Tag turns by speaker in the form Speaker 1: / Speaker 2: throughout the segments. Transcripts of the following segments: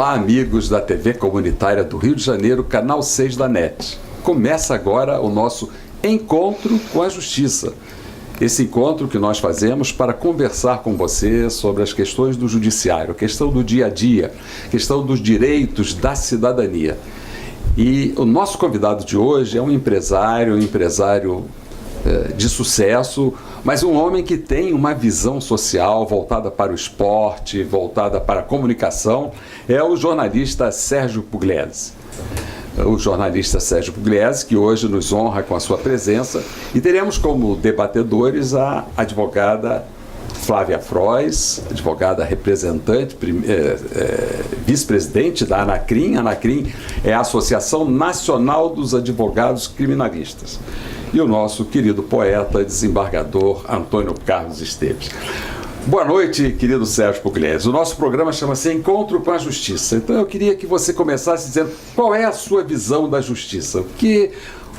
Speaker 1: Olá, amigos da TV Comunitária do Rio de Janeiro, Canal 6 da NET. Começa agora o nosso Encontro com a Justiça. Esse encontro que nós fazemos para conversar com você sobre as questões do judiciário, a questão do dia a dia, a questão dos direitos da cidadania. E o nosso convidado de hoje é um empresário de sucesso, mas um homem que tem uma visão social voltada para o esporte, voltada para a comunicação, é o jornalista Sérgio Pugliese. O jornalista Sérgio Pugliese, que hoje nos honra com a sua presença, e teremos como debatedores a advogada Flávia Frois, advogada representante, vice-presidente da ANACRIM. A ANACRIM é a Associação Nacional dos Advogados Criminalistas. E o nosso querido poeta, desembargador Antônio Carlos Esteves. Boa noite, querido Sérgio Pugliese. O nosso programa chama-se Encontro com a Justiça. Então eu queria que você começasse dizendo qual é a sua visão da justiça. O que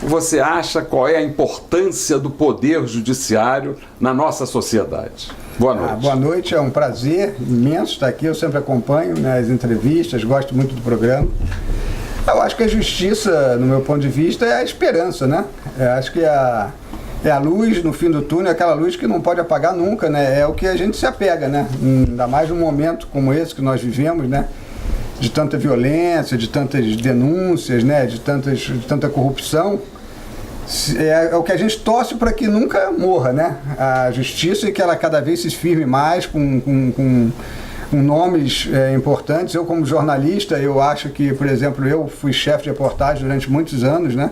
Speaker 1: você acha, qual é a importância do poder judiciário na nossa sociedade? Boa noite.
Speaker 2: Boa noite, é um prazer imenso estar aqui. Eu sempre acompanho, né, as entrevistas, gosto muito do programa. Eu acho que a justiça, no meu ponto de vista, é a esperança, né? Eu acho que é a luz no fim do túnel, aquela luz que não pode apagar nunca, né? É o que a gente se apega, né? Ainda mais num momento como esse que nós vivemos, né? De tanta violência, de tantas denúncias, né? De tanta corrupção. É o que a gente torce para que nunca morra, né? A justiça, e que ela cada vez se firme mais com nomes importantes. Eu, como jornalista, eu acho que, por exemplo, eu fui chefe de reportagem durante muitos anos, né?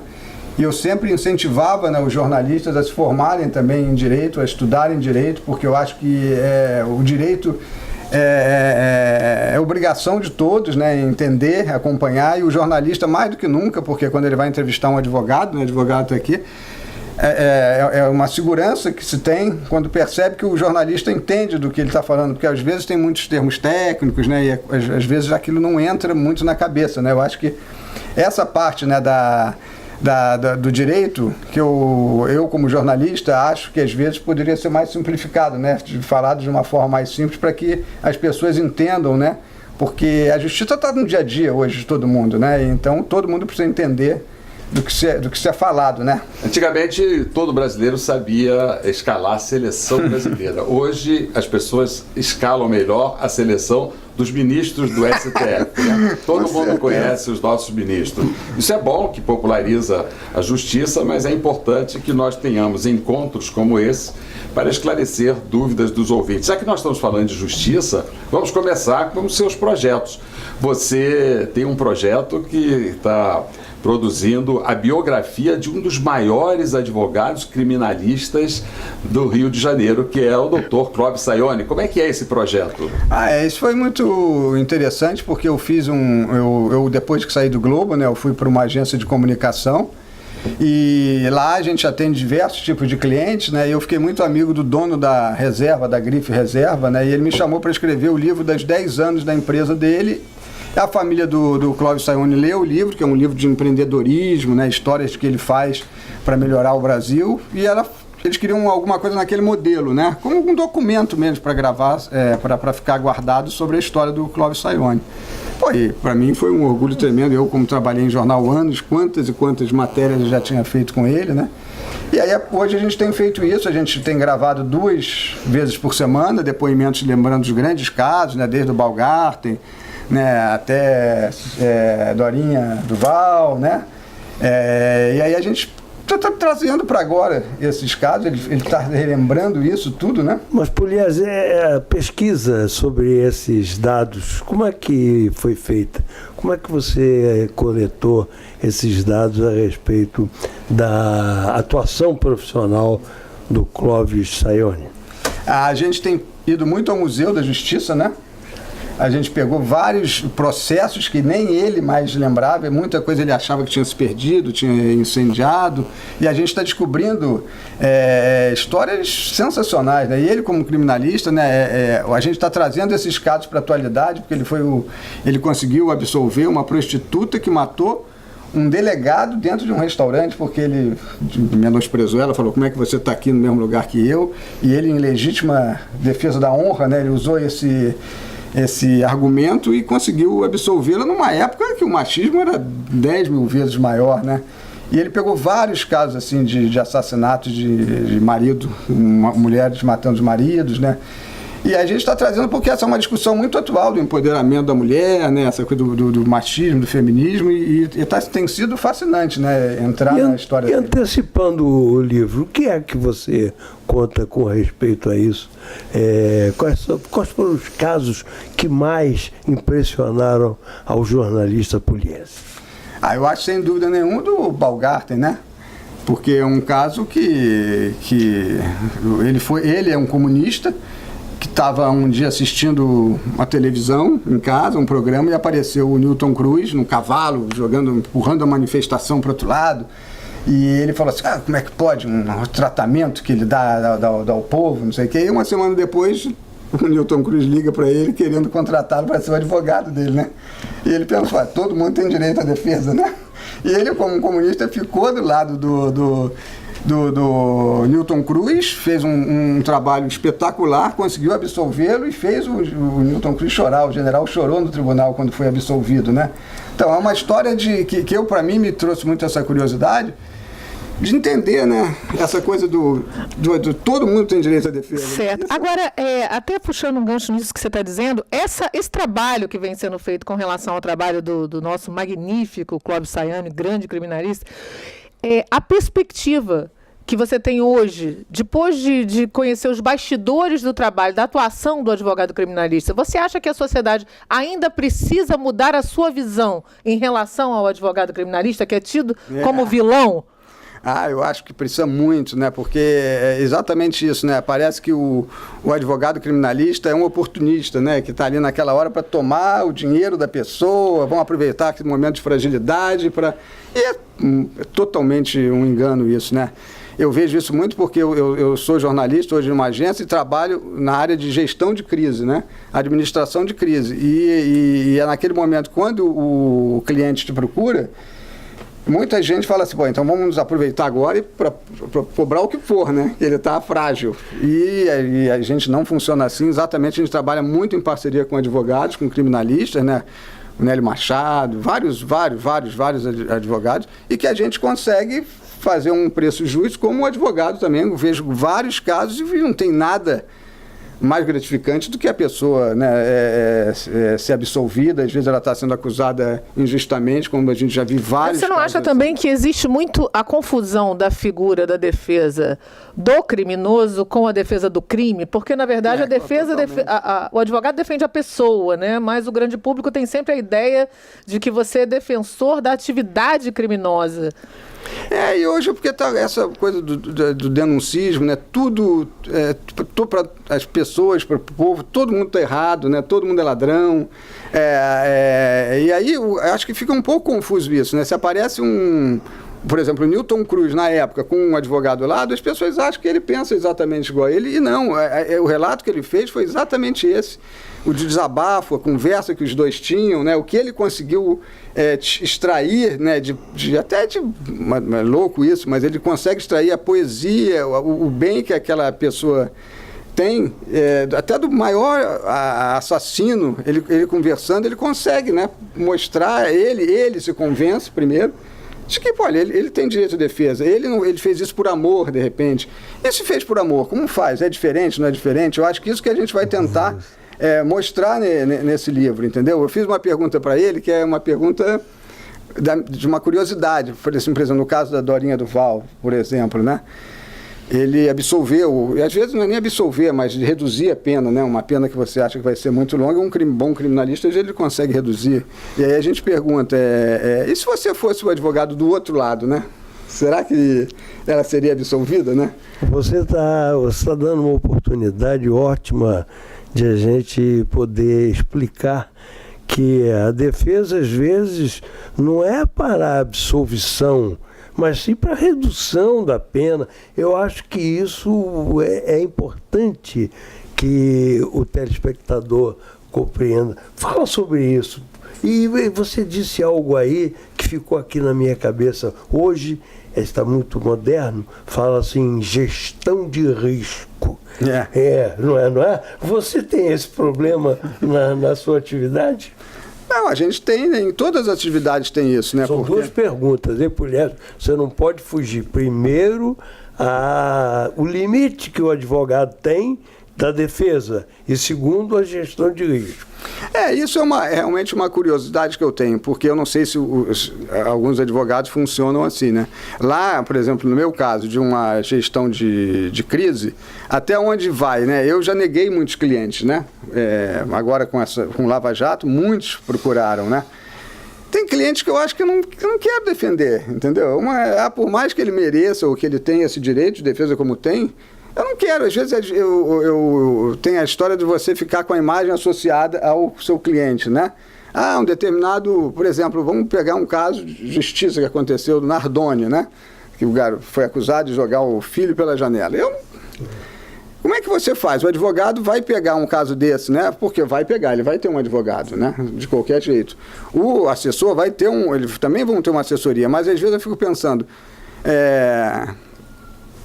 Speaker 2: E eu sempre incentivava, né, os jornalistas a se formarem também em direito, a estudarem direito, porque eu acho que o direito é obrigação de todos, né, entender, acompanhar, e o jornalista mais do que nunca, porque quando ele vai entrevistar um advogado, né, o advogado está aqui, é uma segurança que se tem quando percebe que o jornalista entende do que ele está falando, porque às vezes tem muitos termos técnicos, né, e às vezes aquilo não entra muito na cabeça, né. Eu acho que essa parte, né, do direito, que eu como jornalista acho que às vezes poderia ser mais simplificado, né, falado de uma forma mais simples para que as pessoas entendam, né, porque a justiça está no dia a dia hoje de todo mundo, né, então todo mundo precisa entender do que se é falado, né?
Speaker 1: Antigamente, todo brasileiro sabia escalar a seleção brasileira. Hoje, as pessoas escalam melhor a seleção dos ministros do STF. Né? Todo mundo conhece os nossos ministros. Isso é bom, que populariza a justiça, mas é importante que nós tenhamos encontros como esse para esclarecer dúvidas dos ouvintes. Já que nós estamos falando de justiça, vamos começar com os seus projetos. Você tem um projeto que está produzindo a biografia de um dos maiores advogados criminalistas do Rio de Janeiro, que é o Dr. Clóvis Sayone. Como é que é esse projeto?
Speaker 2: Isso foi muito interessante, porque eu fiz eu depois que saí do Globo, né, eu fui para uma agência de comunicação, e lá a gente atende diversos tipos de clientes, né, e eu fiquei muito amigo do dono da Reserva, da Grife Reserva, né, e ele me chamou para escrever o livro das 10 anos da empresa dele. A família do Clóvis Sayone leu o livro, que é um livro de empreendedorismo, né, histórias que ele faz para melhorar o Brasil, e eles queriam alguma coisa naquele modelo, né, como um documento mesmo para gravar, para ficar guardado sobre a história do Clóvis Sayone. Pô, e para mim foi um orgulho tremendo. Eu, como trabalhei em jornal anos, quantas e quantas matérias eu já tinha feito com ele, né? E aí hoje a gente tem feito isso, a gente tem gravado 2 vezes por semana, depoimentos lembrando os grandes casos, né, desde o Balgarten, né, até Dorinha Duval, né? E aí a gente está trazendo para agora esses casos, ele está relembrando isso tudo, né?
Speaker 3: Mas, Pugliese, a pesquisa sobre esses dados, como é que foi feita? Como é que você coletou esses dados a respeito da atuação profissional do Clóvis Sayone?
Speaker 2: A gente tem ido muito ao Museu da Justiça, né? A gente pegou vários processos que nem ele mais lembrava, muita coisa ele achava que tinha se perdido, tinha incendiado, e a gente está descobrindo histórias sensacionais, né? E ele, como criminalista, né, a gente está trazendo esses casos para a atualidade, porque ele conseguiu absolver uma prostituta que matou um delegado dentro de um restaurante, porque ele menosprezou ela, falou: como é que você está aqui no mesmo lugar que eu? E ele, em legítima defesa da honra, né, ele usou esse argumento e conseguiu absolvê-la numa época que o machismo era 10 mil vezes maior, né? E ele pegou vários casos assim de assassinatos de marido, mulheres matando os maridos, né? E a gente está trazendo porque essa é uma discussão muito atual do empoderamento da mulher, né? Essa coisa do machismo, do feminismo, tem sido fascinante, né? Entrar na história dele.
Speaker 3: Antecipando o livro, o que é que você conta com respeito a isso? Quais foram os casos que mais impressionaram ao jornalista Pugliese?
Speaker 2: Eu acho sem dúvida nenhuma do Baumgarten, né? Porque é um caso que ele é um comunista que estava um dia assistindo uma televisão em casa, um programa, e apareceu o Newton Cruz no cavalo, empurrando a manifestação para o outro lado. E ele falou assim, como é que pode um tratamento que ele dá ao povo, não sei o quê. E uma semana depois, o Newton Cruz liga para ele querendo contratá-lo para ser o advogado dele, né? E ele pensou, todo mundo tem direito à defesa, né? E ele, como comunista, ficou do lado do Newton Cruz, fez um trabalho espetacular, conseguiu absolvê-lo e fez o Newton Cruz chorar. O general chorou no tribunal quando foi absolvido, né? Então é uma história que para mim me trouxe muito essa curiosidade de entender, né, essa coisa do todo mundo tem direito à defesa.
Speaker 4: Certo. Isso. Agora, até puxando um gancho nisso que você está dizendo, esse trabalho que vem sendo feito com relação ao trabalho do nosso magnífico Clóvis Sayane, grande criminalista, a perspectiva que você tem hoje, depois de conhecer os bastidores do trabalho, da atuação do advogado criminalista, você acha que a sociedade ainda precisa mudar a sua visão em relação ao advogado criminalista, que é tido como vilão?
Speaker 2: Eu acho que precisa muito, né? Porque é exatamente isso, né? Parece que o advogado criminalista é um oportunista, né? Que está ali naquela hora para tomar o dinheiro da pessoa, vão aproveitar aquele momento de fragilidade E é totalmente um engano isso, né? Eu vejo isso muito porque eu sou jornalista hoje numa agência e trabalho na área de gestão de crise, né? Administração de crise. E é naquele momento, quando o cliente te procura, muita gente fala assim, então vamos nos aproveitar agora para cobrar o que for, né? Ele está frágil. E a gente não funciona assim, exatamente, a gente trabalha muito em parceria com advogados, com criminalistas, né? O Nélio Machado, vários advogados, e que a gente consegue fazer um preço justo como advogado também. Eu vejo vários casos e não tem nada mais gratificante do que a pessoa, né, ser absolvida. Às vezes ela está sendo acusada injustamente, como a gente já viu vários.
Speaker 4: Você não acha também que existe muito a confusão da figura da defesa do criminoso com a defesa do crime? Porque, na verdade, a defesa, o advogado defende a pessoa, né? Mas o grande público tem sempre a ideia de que você é defensor da atividade criminosa.
Speaker 2: E hoje, porque tá essa coisa do denuncismo, né? Tudo para as pessoas, para o povo, todo mundo está errado, né? Todo mundo é ladrão. E aí eu acho que fica um pouco confuso isso, né? Se aparece por exemplo, o Newton Cruz, na época, com um advogado ao lado, as pessoas acham que ele pensa exatamente igual a ele, e não. O relato que ele fez foi exatamente esse. O desabafo, a conversa que os dois tinham, né? O que ele conseguiu extrair, né? É louco isso, mas ele consegue extrair a poesia, o bem que aquela pessoa tem, até do maior assassino, ele conversando, ele consegue, né? Mostrar, ele se convence primeiro, de que, olha, ele tem direito à defesa, ele fez isso por amor, de repente. E se fez por amor, como faz? É diferente, não é diferente? Eu acho que isso que a gente vai tentar mostrar nesse livro, entendeu? Eu fiz uma pergunta para ele, que é uma pergunta de uma curiosidade, por exemplo, no caso da Dorinha Duval, por exemplo, né? Ele absolveu, e às vezes não é nem absolver, mas reduzir a pena, né? Uma pena que você acha que vai ser muito longa, bom criminalista, ele consegue reduzir. E aí a gente pergunta, e se você fosse o advogado do outro lado, né? Será que ela seria absolvida, né?
Speaker 3: Você tá dando uma oportunidade ótima de a gente poder explicar que a defesa, às vezes, não é para a absolvição, mas sim para a redução da pena. Eu acho que isso é importante que o telespectador compreenda. Fala sobre isso. E você disse algo aí que ficou aqui na minha cabeça. Hoje, está muito moderno, fala assim, gestão de risco. Não é? Você tem esse problema na sua atividade?
Speaker 2: Não, a gente tem, em todas as atividades tem isso, né?
Speaker 3: São duas perguntas, hein, Pugliese? Você não pode fugir. Primeiro, o limite que o advogado tem da defesa, e segundo, a gestão de risco.
Speaker 2: Isso é realmente uma curiosidade que eu tenho, porque eu não sei se alguns advogados funcionam assim, né? Lá, por exemplo, no meu caso, de uma gestão de crise, até onde vai, né? Eu já neguei muitos clientes, né? Agora com Lava Jato, muitos procuraram, né? Tem clientes que eu acho que eu não quero defender, entendeu? Por mais que ele mereça ou que ele tenha esse direito de defesa como tem, eu não quero. Às vezes eu tenho a história de você ficar com a imagem associada ao seu cliente, né? Um determinado, por exemplo, vamos pegar um caso de justiça que aconteceu do Nardoni, né? Que o garoto foi acusado de jogar o filho pela janela. Como é que você faz? O advogado vai pegar um caso desse, né? Porque ele vai ter um advogado, né? De qualquer jeito. O assessor vai ter eles também vão ter uma assessoria, mas às vezes eu fico pensando,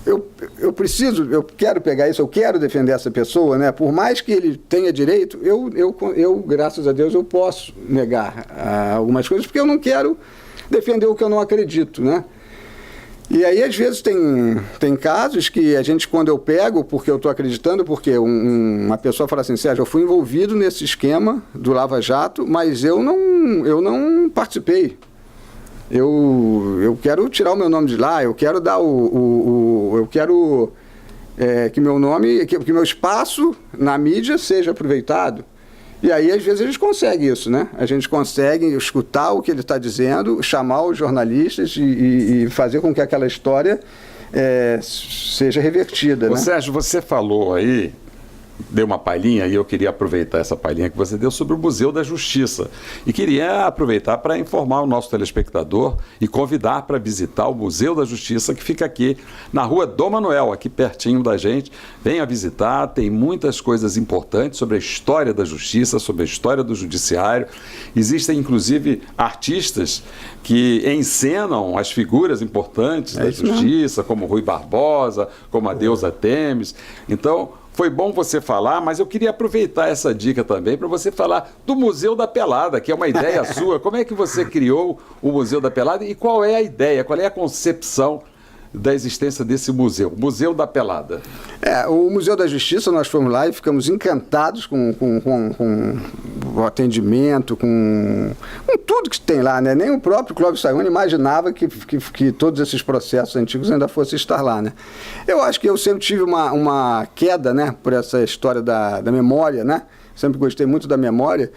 Speaker 2: eu quero pegar isso, eu quero defender essa pessoa, né? Por mais que ele tenha direito, eu graças a Deus, eu posso negar algumas coisas, porque eu não quero defender o que eu não acredito, né? E aí, às vezes, tem casos que a gente, quando eu pego, porque eu estou acreditando, porque uma pessoa fala assim, Sérgio, eu fui envolvido nesse esquema do Lava Jato, mas eu não participei. Eu quero tirar o meu nome de lá, eu quero dar eu quero que meu nome, que meu espaço na mídia seja aproveitado. E aí, às vezes, a gente consegue isso, né? A gente consegue escutar o que ele está dizendo, chamar os jornalistas e fazer com que aquela história seja revertida, né?
Speaker 1: Sérgio, você falou aí, deu uma palhinha, e eu queria aproveitar essa palhinha que você deu sobre o Museu da Justiça. E queria aproveitar para informar o nosso telespectador e convidar para visitar o Museu da Justiça, que fica aqui na Rua Dom Manuel, aqui pertinho da gente. Venha visitar, tem muitas coisas importantes sobre a história da justiça, sobre a história do judiciário. Existem, inclusive, artistas que encenam as figuras importantes da justiça, como Rui Barbosa, como a Deusa Temes. Então, foi bom você falar, mas eu queria aproveitar essa dica também para você falar do Museu da Pelada, que é uma ideia sua. Como é que você criou o Museu da Pelada e qual é a ideia, qual é a concepção da existência desse museu, Museu da Pelada?
Speaker 2: O Museu da Justiça, nós fomos lá e ficamos encantados com o atendimento, com tudo que tem lá, né? Nem o próprio Clóvis Sayuni imaginava que todos esses processos antigos ainda fossem estar lá, né? Eu acho que eu sempre tive uma queda, né, por essa história da memória, né? Sempre gostei muito da memória.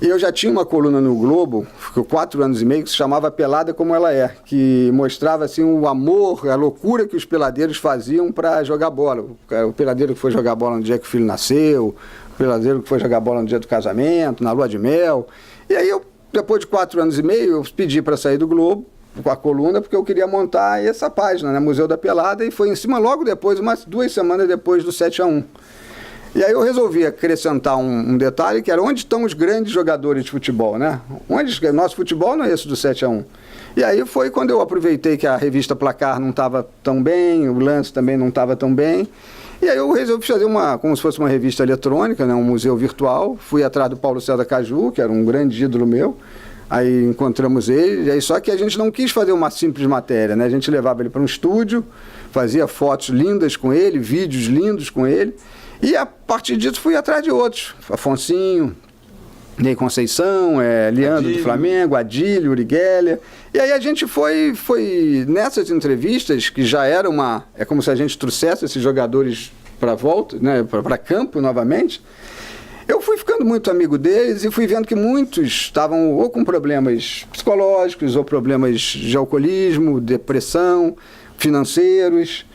Speaker 2: E eu já tinha uma coluna no Globo, ficou 4 anos e meio, que se chamava Pelada Como Ela É, que mostrava assim, o amor, a loucura que os peladeiros faziam para jogar bola. O peladeiro que foi jogar bola no dia que o filho nasceu, o peladeiro que foi jogar bola no dia do casamento, na lua de mel. E aí, depois de 4 anos e meio, eu pedi para sair do Globo com a coluna, porque eu queria montar essa página, né, Museu da Pelada, e foi em cima logo depois, 2 semanas depois do 7-1. E aí eu resolvi acrescentar um detalhe, que era onde estão os grandes jogadores de futebol, né? Nosso futebol não é esse do 7-1. E aí foi quando eu aproveitei que a revista Placar não estava tão bem, o Lance também não estava tão bem. E aí eu resolvi fazer como se fosse uma revista eletrônica, né? Um museu virtual. Fui atrás do Paulo César Caju, que era um grande ídolo meu. Aí encontramos ele, e aí, só que a gente não quis fazer uma simples matéria, né? A gente levava ele para um estúdio, fazia fotos lindas com ele, vídeos lindos com ele. E a partir disso fui atrás de outros. Afonsinho, Ney Conceição, Leandro do Flamengo, Adílio, Uri Geller. E aí a gente foi nessas entrevistas, que já era é como se a gente trouxesse esses jogadores para volta, né, para campo novamente. Eu fui ficando muito amigo deles e fui vendo que muitos estavam ou com problemas psicológicos, ou problemas de alcoolismo, depressão, financeiros,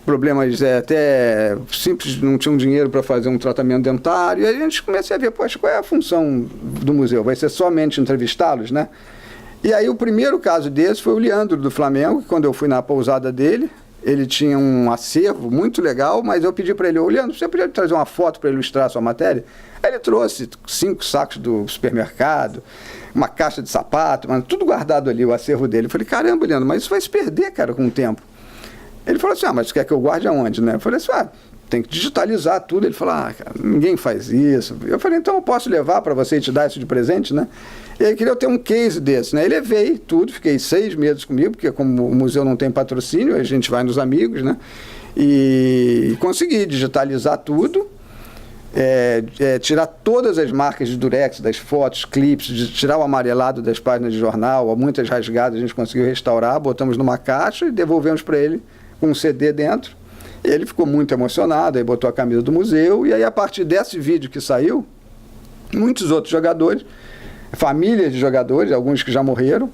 Speaker 2: problemas até simples, não tinham dinheiro para fazer um tratamento dentário. E aí a gente começou a ver, poxa, qual é a função do museu? Vai ser somente entrevistá-los, né? E aí o primeiro caso desse foi o Leandro do Flamengo, que quando eu fui na pousada dele, ele tinha um acervo muito legal, mas eu pedi para ele, Leandro, você podia trazer uma foto para ilustrar a sua matéria? Aí ele trouxe 5 sacos do supermercado, uma caixa de sapato, mas tudo guardado ali, o acervo dele. Eu falei, caramba, Leandro, mas isso vai se perder, cara, com o tempo. Ele falou assim, mas você quer que eu guarde aonde, né? Eu falei assim, tem que digitalizar tudo. Ele falou, cara, ninguém faz isso. Eu falei, então eu posso levar para você e te dar isso de presente, né? E ele queria ter um case desse, né? Ele levei tudo, fiquei 6 meses comigo, porque como o museu não tem patrocínio, a gente vai nos amigos, né? E consegui digitalizar tudo, tirar todas as marcas de durex, das fotos, clipes, tirar o amarelado das páginas de jornal, muitas rasgadas a gente conseguiu restaurar, botamos numa caixa e devolvemos para ele com um CD dentro. E ele ficou muito emocionado, aí botou a camisa do museu, e aí a partir desse vídeo que saiu, muitos outros jogadores, famílias de jogadores, alguns que já morreram,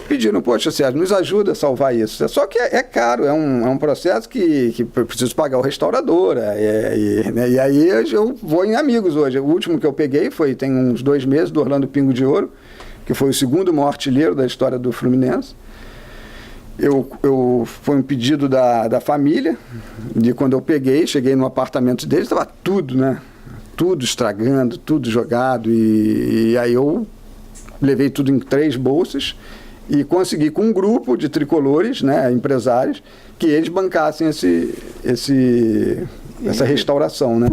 Speaker 2: pediram, poxa, Sérgio, nos ajuda a salvar isso. Só que é caro, é um processo que eu preciso pagar o restaurador, e aí eu vou em amigos hoje. O último que eu peguei tem uns 2 meses, do Orlando Pingo de Ouro, que foi o segundo maior artilheiro da história do Fluminense. Foi um pedido da família, de quando eu cheguei no apartamento dele, estava tudo, né? Tudo estragando, tudo jogado, e aí eu levei tudo em 3 bolsas e consegui com um grupo de tricolores, né, empresários, que eles bancassem essa restauração, né?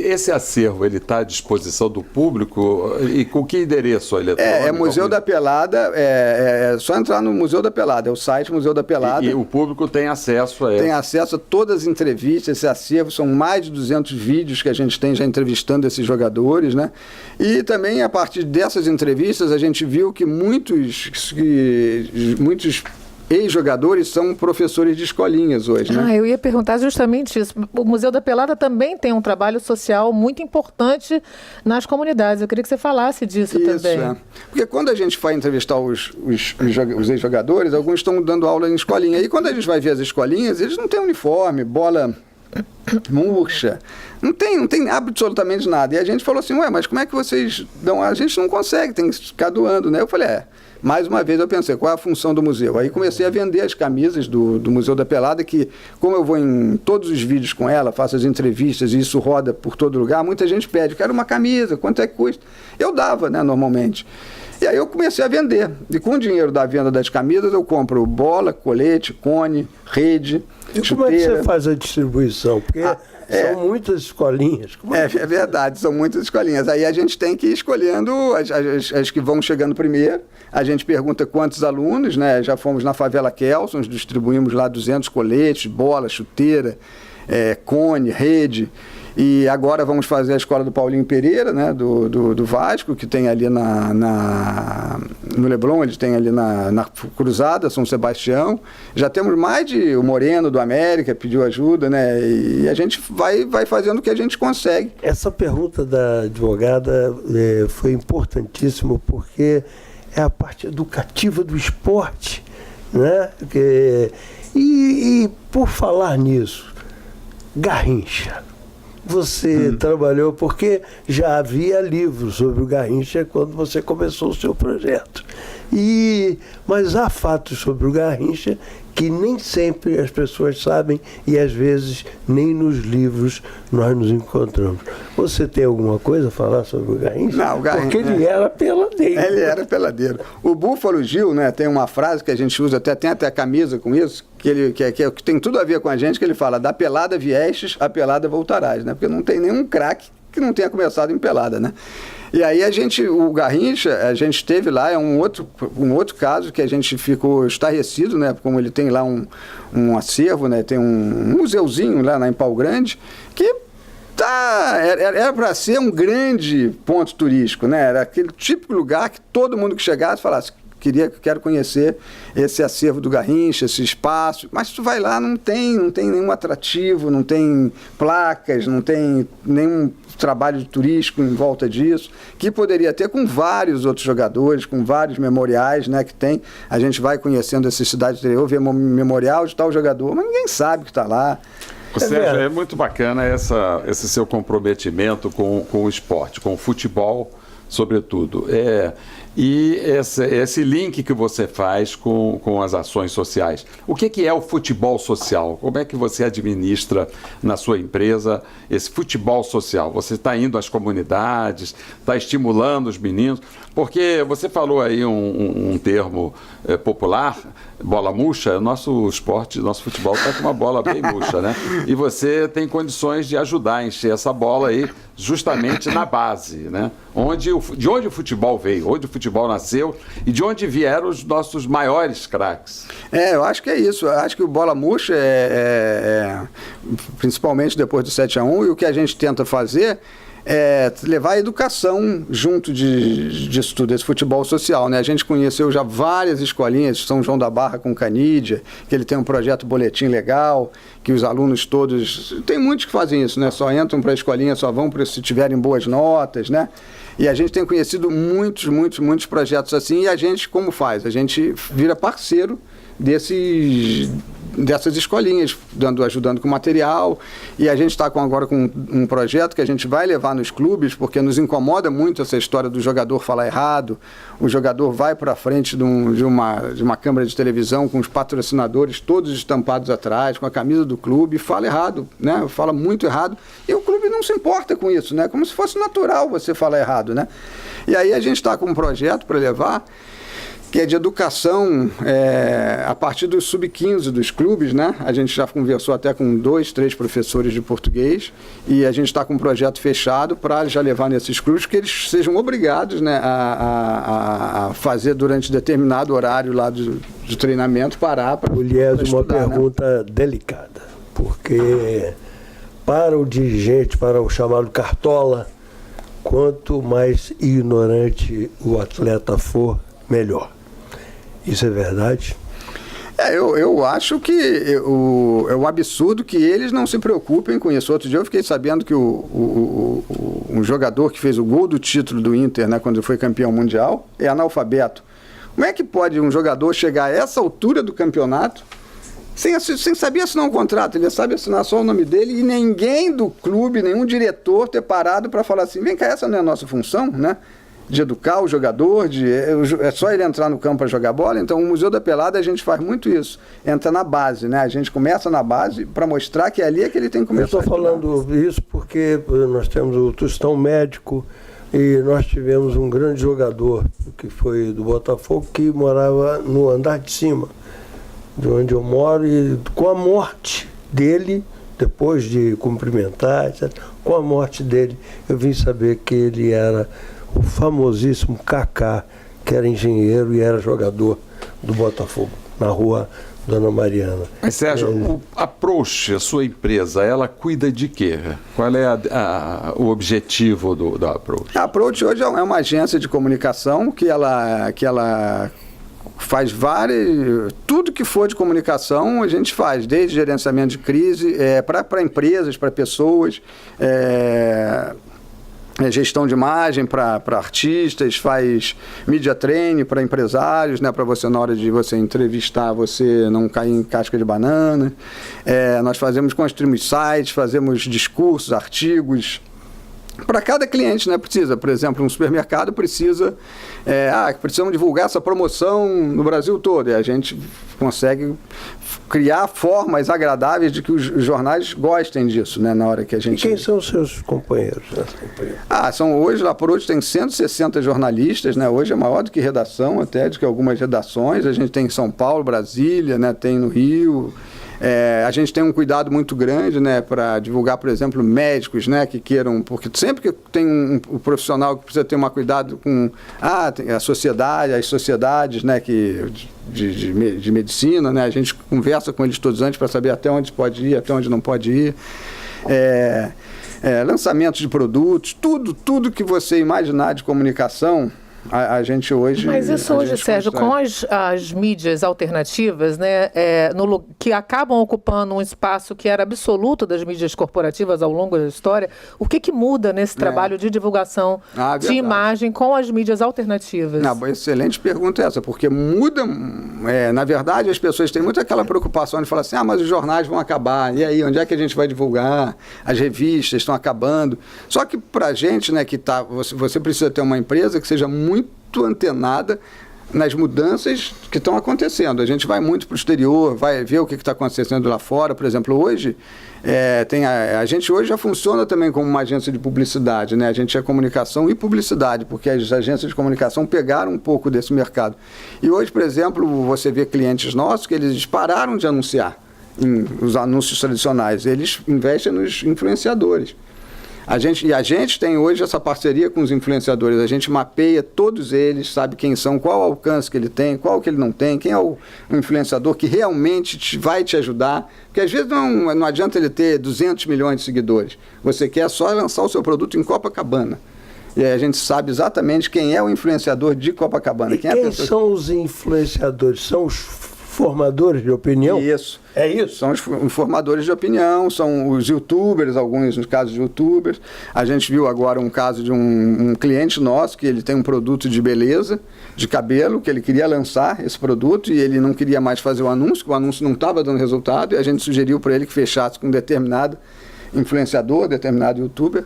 Speaker 1: Esse acervo, ele está à disposição do público, e com que endereço ele
Speaker 2: é Museu da Pelada, é só entrar no Museu da Pelada, é o site Museu da Pelada.
Speaker 1: E o público tem acesso a ele?
Speaker 2: Tem acesso a todas as entrevistas, esse acervo, são mais de 200 vídeos que a gente tem já entrevistando esses jogadores, né? E também, a partir dessas entrevistas, a gente viu que muitos ex-jogadores são professores de escolinhas hoje, né?
Speaker 4: Eu ia perguntar justamente isso. O Museu da Pelada também tem um trabalho social muito importante nas comunidades. Eu queria que você falasse disso também.
Speaker 2: Isso, porque quando a gente vai entrevistar os ex-jogadores, alguns estão dando aula em escolinha. E quando a gente vai ver as escolinhas, eles não têm uniforme, bola murcha, não tem absolutamente nada. E a gente falou assim, mas como é que vocês dão? A gente não consegue, tem que ficar doando, né? Eu falei, mais uma vez eu pensei, qual é a função do museu? Aí comecei a vender as camisas do Museu da Pelada, que como eu vou em todos os vídeos com ela, faço as entrevistas e isso roda por todo lugar, muita gente pede, quero uma camisa, quanto é que custa? Eu dava, né, normalmente. E aí eu comecei a vender. E com o dinheiro da venda das camisas, eu compro bola, colete, cone, rede,
Speaker 3: e
Speaker 2: chuteira.
Speaker 3: Como é que você faz a distribuição? Porque são muitas escolinhas.
Speaker 2: É verdade, são muitas escolinhas. Aí a gente tem que ir escolhendo as que vão chegando primeiro. A gente pergunta quantos alunos, né? Já fomos na Favela Kelson, distribuímos lá 200 coletes, bola, chuteira, cone, rede. E agora vamos fazer a escola do Paulinho Pereira, né, do Vasco, que tem ali no Leblon, eles têm ali na Cruzada, São Sebastião. Já temos mais de o Moreno do América, pediu ajuda, né, e a gente vai fazendo o que a gente consegue.
Speaker 3: Essa pergunta da advogada foi importantíssima, porque é a parte educativa do esporte, né? E por falar nisso, Garrincha. Você trabalhou, porque já havia livros sobre o Garrincha quando você começou o seu projeto. Mas há fatos sobre o Garrincha que nem sempre as pessoas sabem e às vezes nem nos livros nós nos encontramos. Você tem alguma coisa a falar sobre o Garrincha?
Speaker 2: Não, o Garrincha,
Speaker 3: porque ele era peladeiro.
Speaker 2: Ele era peladeiro. O Búfalo Gil, né, tem uma frase que a gente usa, tem até camisa com isso, que tem tudo a ver com a gente, que ele fala, da pelada viestes, a pelada voltarás, né? Porque não tem nenhum craque que não tenha começado em pelada, né? E aí o Garrincha, a gente teve lá, é um outro caso que a gente ficou estarrecido, né? Como ele tem lá um acervo, né? Tem um museuzinho lá em Pau Grande, que era para ser um grande ponto turístico, né? Era aquele típico lugar que todo mundo que chegasse falasse, quero conhecer esse acervo do Garrincha, esse espaço, mas tu vai lá, não tem nenhum atrativo, não tem placas, não tem nenhum trabalho turístico em volta disso, que poderia ter com vários outros jogadores, com vários memoriais, né, que tem. A gente vai conhecendo essa cidade interior, vê memorial de tal jogador, mas ninguém sabe que está lá.
Speaker 1: Sérgio, é muito bacana esse seu comprometimento com o esporte, com o futebol, sobretudo. e esse link que você faz com as ações sociais. O que é o futebol social? Como é que você administra na sua empresa esse futebol social? Você está indo às comunidades, está estimulando os meninos? Porque você falou aí um termo popular, bola murcha. Nosso esporte, nosso futebol está com uma bola bem murcha, né? E você tem condições de ajudar a encher essa bola aí justamente na base, né? De onde o futebol veio, onde o futebol nasceu e de onde vieram os nossos maiores craques.
Speaker 2: Eu acho que é isso. Eu acho que o bola murcha principalmente depois do 7-1, e o que a gente tenta fazer é levar a educação junto disso tudo, esse futebol social, né? A gente conheceu já várias escolinhas, São João da Barra com Canídia, que ele tem um projeto boletim legal, que os alunos todos, tem muitos que fazem isso, né? Só entram para a escolinha, só vão se tiverem boas notas, né? E a gente tem conhecido muitos projetos assim, e a gente, como faz? A gente vira parceiro dessas escolinhas, ajudando com material, e a gente está agora com um projeto que a gente vai levar nos clubes, porque nos incomoda muito essa história do jogador falar errado. O jogador vai para frente de uma câmera de televisão com os patrocinadores todos estampados atrás, com a camisa do clube, e fala errado, né? Fala muito errado, e o clube não se importa com isso, né? Como se fosse natural você falar errado, né? E aí a gente está com um projeto para levar, que é de educação a partir dos sub-15 dos clubes, né? A gente já conversou até com 2, 3 professores de português, e a gente está com um projeto fechado para já levar nesses clubes, que eles sejam obrigados, né, a fazer durante determinado horário lá do treinamento, parar para
Speaker 3: estudar, uma pergunta delicada, porque para o dirigente, para o chamado cartola, quanto mais ignorante o atleta for, melhor. Isso é verdade?
Speaker 2: Eu acho que é um absurdo que eles não se preocupem com isso. Outro dia eu fiquei sabendo que um jogador que fez o gol do título do Inter, né, quando foi campeão mundial, é analfabeto. Como é que pode um jogador chegar a essa altura do campeonato sem saber assinar um contrato? Ele sabe assinar só o nome dele, e ninguém do clube, nenhum diretor ter parado para falar assim, vem cá, essa não é a nossa função, né? De educar o jogador, é só ele entrar no campo para jogar bola. Então o Museu da Pelada a gente faz muito isso, entra na base, né? A gente começa na base para mostrar que ali é que ele tem que começar.
Speaker 3: Eu estou falando isso porque nós temos o Tostão médico, e nós tivemos um grande jogador que foi do Botafogo, que morava no andar de cima de onde eu moro, e com a morte dele, depois de cumprimentar, etc., com a morte dele, eu vim saber que ele era o famosíssimo Kaká, que era engenheiro e era jogador do Botafogo, na rua Dona Mariana.
Speaker 1: Mas, Sérgio, a Approach, a sua empresa, ela cuida de quê? Qual é o objetivo da Approach?
Speaker 2: A Approach hoje é uma agência de comunicação que ela faz tudo que for de comunicação a gente faz, desde gerenciamento de crise, para empresas, para pessoas, gestão de imagem para artistas, faz media training para empresários, né, para você, na hora de você entrevistar, você não cair em casca de banana. Nós construímos sites, fazemos discursos, artigos. Para cada cliente, né, precisa, por exemplo, um supermercado precisamos divulgar essa promoção no Brasil todo, e a gente consegue criar formas agradáveis de que os jornais gostem disso, né, na hora que a gente...
Speaker 3: E quem são os seus companheiros nessa empresa?
Speaker 2: Hoje, lá por hoje, tem 160 jornalistas, né, hoje é maior do que redação, até do que algumas redações, a gente tem em São Paulo, Brasília, né, tem no Rio... a gente tem um cuidado muito grande, né, para divulgar, por exemplo, médicos, né, que queiram, porque sempre que tem um profissional que precisa ter um cuidado com as sociedades, né, de medicina, né, a gente conversa com eles todos antes para saber até onde pode ir, até onde não pode ir. Lançamentos de produtos, tudo que você imaginar de comunicação, a gente hoje...
Speaker 4: Mas isso hoje, Sérgio, com as mídias alternativas, né, que acabam ocupando um espaço que era absoluto das mídias corporativas ao longo da história, o que muda nesse trabalho de divulgação de imagem com as mídias alternativas?
Speaker 2: Excelente pergunta essa, porque muda... na verdade, as pessoas têm muito aquela preocupação de falar assim, mas os jornais vão acabar, e aí, onde é que a gente vai divulgar? As revistas estão acabando. Só que pra gente, né, você precisa ter uma empresa que seja muito muito antenada nas mudanças que estão acontecendo. A gente vai muito para o exterior, vai ver o que está acontecendo lá fora. Por exemplo, hoje, a gente hoje já funciona também como uma agência de publicidade, né? A gente é comunicação e publicidade, porque as agências de comunicação pegaram um pouco desse mercado. E hoje, por exemplo, você vê clientes nossos que eles pararam de anunciar os anúncios tradicionais, eles investem nos influenciadores. A gente tem hoje essa parceria com os influenciadores, a gente mapeia todos eles, sabe quem são, qual o alcance que ele tem, qual que ele não tem, quem é o influenciador que realmente vai te ajudar, porque às vezes não adianta ele ter 200 milhões de seguidores, você quer só lançar o seu produto em Copacabana. E aí a gente sabe exatamente quem é o influenciador de Copacabana.
Speaker 3: E quem são os influenciadores? São os formadores de opinião?
Speaker 2: Isso.
Speaker 3: É isso?
Speaker 2: São os formadores de opinião, são os youtubers, alguns nos casos de youtubers. A gente viu agora um caso de um cliente nosso que ele tem um produto de beleza, de cabelo, que ele queria lançar esse produto e ele não queria mais fazer o anúncio, porque o anúncio não estava dando resultado, e a gente sugeriu para ele que fechasse com um determinado influenciador, determinado youtuber.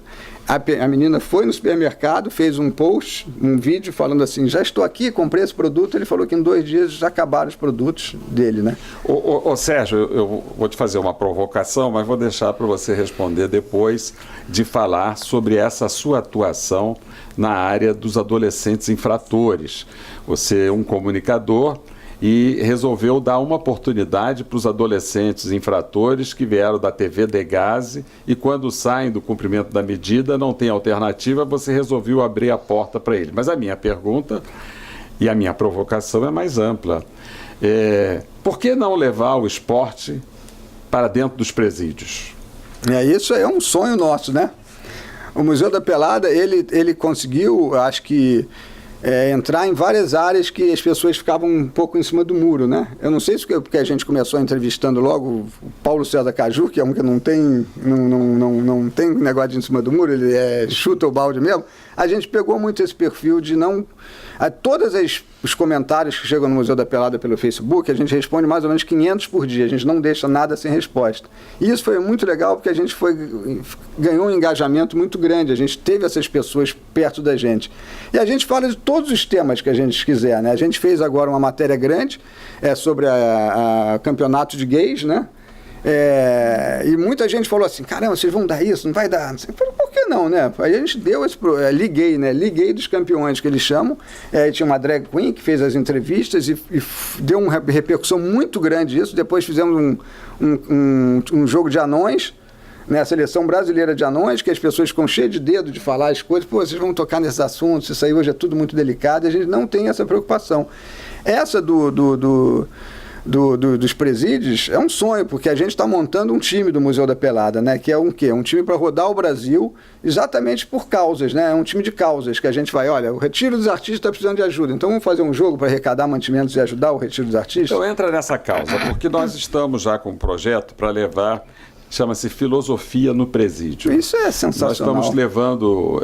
Speaker 2: A menina foi no supermercado, fez um post, um vídeo falando assim, já estou aqui, comprei esse produto. Ele falou que em 2 dias já acabaram os produtos dele, né?
Speaker 1: Ô Sérgio, eu vou te fazer uma provocação, mas vou deixar para você responder depois de falar sobre essa sua atuação na área dos adolescentes infratores. Você é um comunicador e resolveu dar uma oportunidade para os adolescentes infratores que vieram da TV Degase e quando saem do cumprimento da medida, não tem alternativa, você resolveu abrir a porta para eles. Mas a minha pergunta e a minha provocação é mais ampla. Por que não levar o esporte para dentro dos presídios?
Speaker 2: Isso é um sonho nosso, né? O Museu da Pelada, ele conseguiu, acho que, entrar em várias áreas que as pessoas ficavam um pouco em cima do muro, né? Eu não sei se porque a gente começou entrevistando logo o Paulo César Caju, que é um que não tem negócio de em cima do muro, ele chuta o balde mesmo. A gente pegou muito esse perfil de não... Todos os comentários que chegam no Museu da Pelada pelo Facebook, a gente responde mais ou menos 500 por dia, a gente não deixa nada sem resposta. E isso foi muito legal porque a gente ganhou um engajamento muito grande, a gente teve essas pessoas perto da gente. E a gente fala de todos os temas que a gente quiser, né? A gente fez agora uma matéria grande sobre a campeonato de gays, né? E muita gente falou assim, caramba, vocês vão dar isso, não vai dar? Eu falei, por que não, né? Aí a gente deu esse liguei, né? Liguei dos campeões que eles chamam. Tinha uma drag queen que fez as entrevistas e deu uma repercussão muito grande isso. Depois fizemos um jogo de anões, né? A seleção brasileira de anões, que as pessoas ficam cheias de dedo de falar as coisas, pô, vocês vão tocar nesses assuntos, isso aí hoje é tudo muito delicado, e a gente não tem essa preocupação. Essa dos presídios é um sonho, porque a gente está montando um time do Museu da Pelada, né? Que é um quê? Um time para rodar o Brasil exatamente por causas, né? É um time de causas que a gente vai, olha, o Retiro dos Artistas está precisando de ajuda, então vamos fazer um jogo para arrecadar mantimentos e ajudar o Retiro dos Artistas?
Speaker 1: Então entra nessa causa, porque nós estamos já com um projeto para levar... Chama-se Filosofia no Presídio.
Speaker 2: Isso é sensacional.
Speaker 1: Nós estamos levando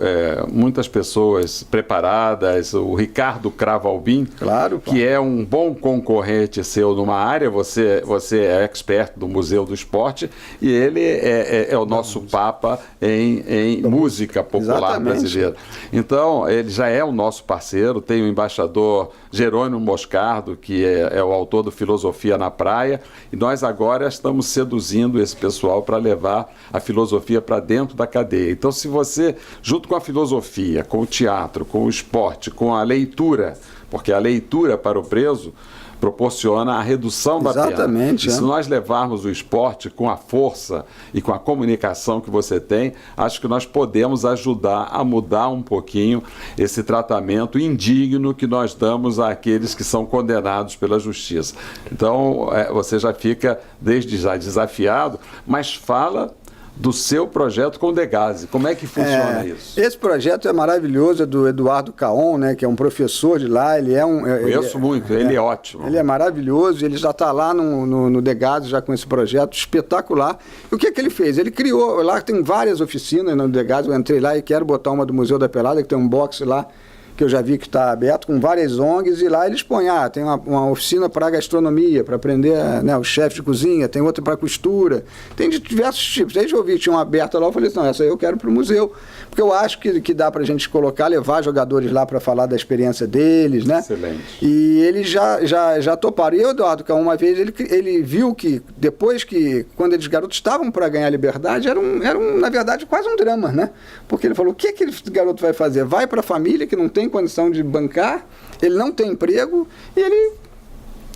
Speaker 1: muitas pessoas preparadas. O Ricardo Cravalbim,
Speaker 2: claro,
Speaker 1: que é um bom concorrente seu numa área, você é expert do Museu do Esporte, e ele é o nosso papa em música popular brasileira. Então, ele já é o nosso parceiro, tem o embaixador Jerônimo Moscardo, que é o autor do Filosofia na Praia, e nós agora estamos seduzindo esse pessoal para levar a filosofia para dentro da cadeia. Então, se você, junto com a filosofia, com o teatro, com o esporte, com a leitura, porque a leitura para o preso proporciona a redução da pena.
Speaker 2: Exatamente.
Speaker 1: E se nós levarmos o esporte com a força e com a comunicação que você tem, acho que nós podemos ajudar a mudar um pouquinho esse tratamento indigno que nós damos àqueles que são condenados pela justiça. Então, você já fica desde já desafiado, mas fala do seu projeto com o Degase. Como é que funciona isso?
Speaker 2: Esse projeto é maravilhoso, é do Eduardo Caon, né, que é um professor de lá. Ele é um...
Speaker 1: Conheço muito, ele é ótimo.
Speaker 2: Ele é maravilhoso, ele já está lá no Degase, já com esse projeto espetacular. E o que ele fez? Ele criou, lá tem várias oficinas no Degase, eu entrei lá e quero botar uma do Museu da Pelada, que tem um box lá que eu já vi que está aberto, com várias ONGs, e lá eles põem, tem uma oficina para gastronomia, para aprender, né, o chefe de cozinha, tem outra para costura, tem de diversos tipos. Aí eu vi que tinha uma aberta lá, eu falei assim, não, essa aí eu quero para o museu, porque eu acho que dá para a gente colocar, levar jogadores lá para falar da experiência deles, né?
Speaker 1: Excelente.
Speaker 2: E eles já toparam. E o Eduardo, que uma vez, ele viu que depois que, quando eles garotos estavam para ganhar liberdade, era na verdade, quase um drama, né? Porque ele falou, o que aquele garoto vai fazer? Vai para a família que não tem condição de bancar, ele não tem emprego, e ele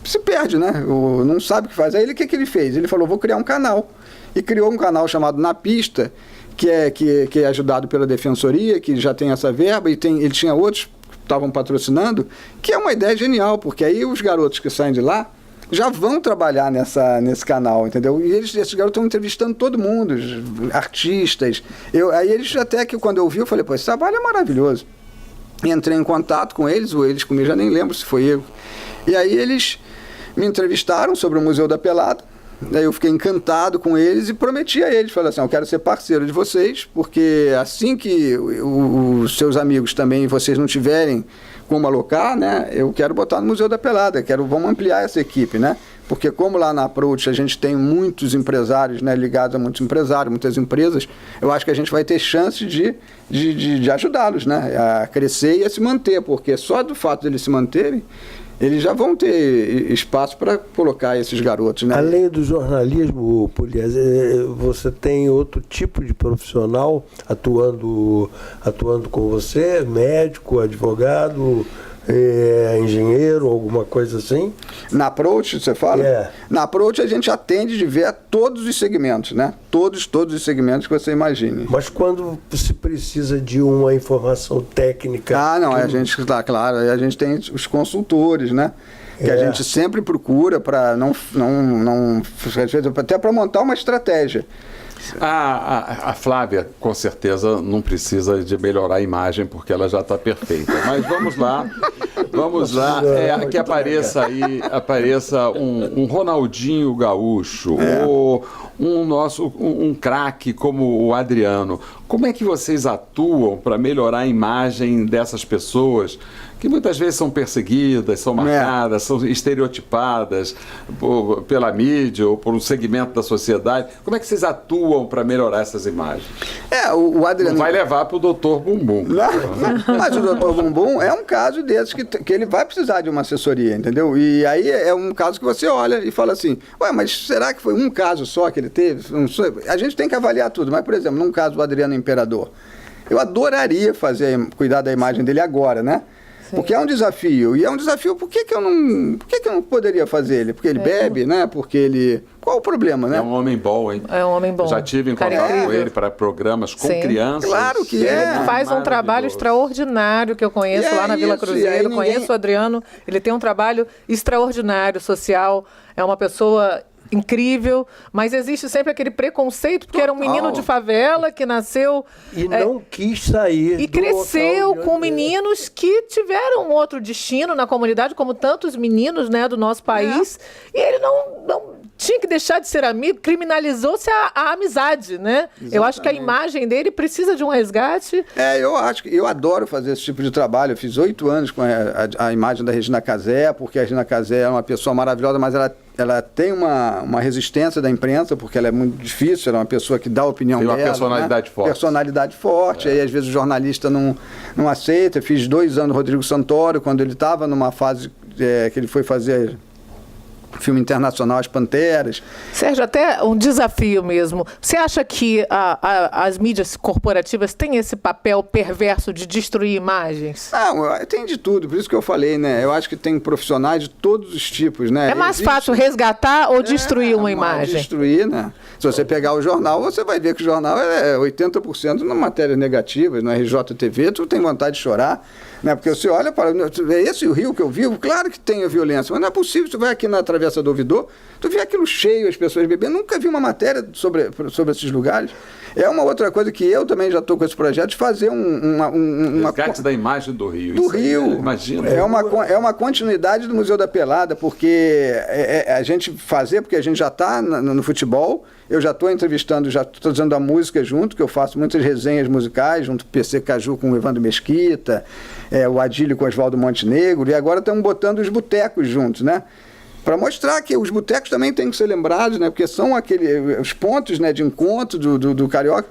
Speaker 2: se perde, né? Não sabe o que faz. Aí o que ele fez? Ele falou, vou criar um canal. E criou um canal chamado Na Pista, que é ajudado pela Defensoria, que já tem essa verba, e ele tinha outros que estavam patrocinando, que é uma ideia genial, porque aí os garotos que saem de lá já vão trabalhar nesse canal, entendeu? E esses garotos estão entrevistando todo mundo, artistas. Aí eles, até que quando eu vi, eu falei, pô, esse trabalho é maravilhoso. E entrei em contato com eles, ou eles comigo, já nem lembro se foi eu. E aí eles me entrevistaram sobre o Museu da Pelada. Daí eu fiquei encantado com eles e prometi a eles, falei assim, eu quero ser parceiro de vocês, porque assim que os seus amigos também, vocês não tiverem como alocar, né, eu quero botar no Museu da Pelada, vamos ampliar essa equipe, né, porque como lá na Approach a gente tem muitos empresários, né, ligados a muitos empresários, muitas empresas, eu acho que a gente vai ter chance de ajudá-los, né, a crescer e a se manter, porque só do fato de eles se manterem, eles já vão ter espaço para colocar esses garotos, né?
Speaker 3: Além do jornalismo, Pugliese, você tem outro tipo de profissional atuando com você? Médico, advogado, engenheiro, alguma coisa assim?
Speaker 2: Na Approach, você fala? Na Approach a gente atende de ver a todos os segmentos, né? Todos os segmentos que você imagine.
Speaker 3: Mas quando se precisa de uma informação técnica...
Speaker 2: A gente, claro, a gente tem os consultores, né? Que a gente sempre procura para não até para montar uma estratégia.
Speaker 1: A Flávia, com certeza, não precisa de melhorar a imagem, porque ela já está perfeita. Mas vamos lá. Que apareça um Ronaldinho Gaúcho, ou um craque como o Adriano. Como é que vocês atuam para melhorar a imagem dessas pessoas que muitas vezes são perseguidas, são marcadas, são estereotipadas pela mídia ou por um segmento da sociedade? Como é que vocês atuam para melhorar essas imagens?
Speaker 2: O Adriano...
Speaker 1: Não vai levar para o Dr. Bumbum.
Speaker 2: Mas o Dr. Bumbum é um caso desses que ele vai precisar de uma assessoria, entendeu? E aí é um caso que você olha e fala assim, mas será que foi um caso só que ele teve? A gente tem que avaliar tudo, mas, por exemplo, num caso do Adriano Imperador, eu adoraria cuidar da imagem dele agora, né? Sim. Porque é um desafio. E é um desafio, por que eu não poderia fazer ele? Porque ele bebe, né? Porque ele... Qual o problema, né?
Speaker 1: É um homem bom, hein?
Speaker 4: É um homem bom.
Speaker 1: Já tive em contato com ele para programas com crianças.
Speaker 2: Claro que
Speaker 4: ele faz um trabalho extraordinário que eu conheço lá na Vila Cruzeiro. Conheço o Adriano. Ele tem um trabalho extraordinário, social. É uma pessoa incrível, mas existe sempre aquele preconceito, porque era um menino de favela que nasceu...
Speaker 3: E não quis sair.
Speaker 4: E cresceu com meninos que tiveram outro destino na comunidade, como tantos meninos, né, do nosso país, e ele não tinha que deixar de ser amigo, criminalizou-se a amizade, né? Exatamente. Eu acho que a imagem dele precisa de um resgate.
Speaker 2: Eu adoro fazer esse tipo de trabalho. Eu fiz 8 anos com a imagem da Regina Casé, porque a Regina Casé é uma pessoa maravilhosa, mas ela tem uma resistência da imprensa, porque ela é muito difícil, ela é uma pessoa que dá a opinião dela.
Speaker 1: Tem uma personalidade forte.
Speaker 2: Personalidade forte, aí às vezes o jornalista não aceita. Eu fiz 2 anos Rodrigo Santoro, quando ele estava numa fase que ele foi fazer filme internacional, As Panteras.
Speaker 4: Sérgio, até um desafio mesmo. Você acha que as mídias corporativas têm esse papel perverso de destruir imagens?
Speaker 2: Não, tem de tudo, por isso que eu falei, né? Eu acho que tem profissionais de todos os tipos, né?
Speaker 4: É mais fácil resgatar ou destruir uma imagem?
Speaker 2: Destruir, né? Se você pegar o jornal, você vai ver que o jornal é 80% na matéria negativa, no RJTV, tu tem vontade de chorar, né? Porque você olha para... Esse o Rio que eu vivo, claro que tem a violência, mas não é possível, você vai aqui na Travessa Travessa do Ouvidor, tu vê aquilo cheio, as pessoas bebendo. Nunca vi uma matéria sobre esses lugares. É uma outra coisa que eu também já estou com esse projeto de fazer uma
Speaker 1: resgate da imagem do Rio.
Speaker 2: Do Rio.
Speaker 1: Imagina.
Speaker 2: É uma continuidade do Museu da Pelada, porque a gente fazer, porque a gente já está no futebol, eu já estou entrevistando, já estou fazendo a música junto, que eu faço muitas resenhas musicais, junto com o PC Caju com o Evandro Mesquita, o Adílio com o Oswaldo Montenegro, e agora estamos botando os botecos juntos, né? Para mostrar que os botecos também têm que ser lembrados, né? Porque são os pontos, né, de encontro do carioca.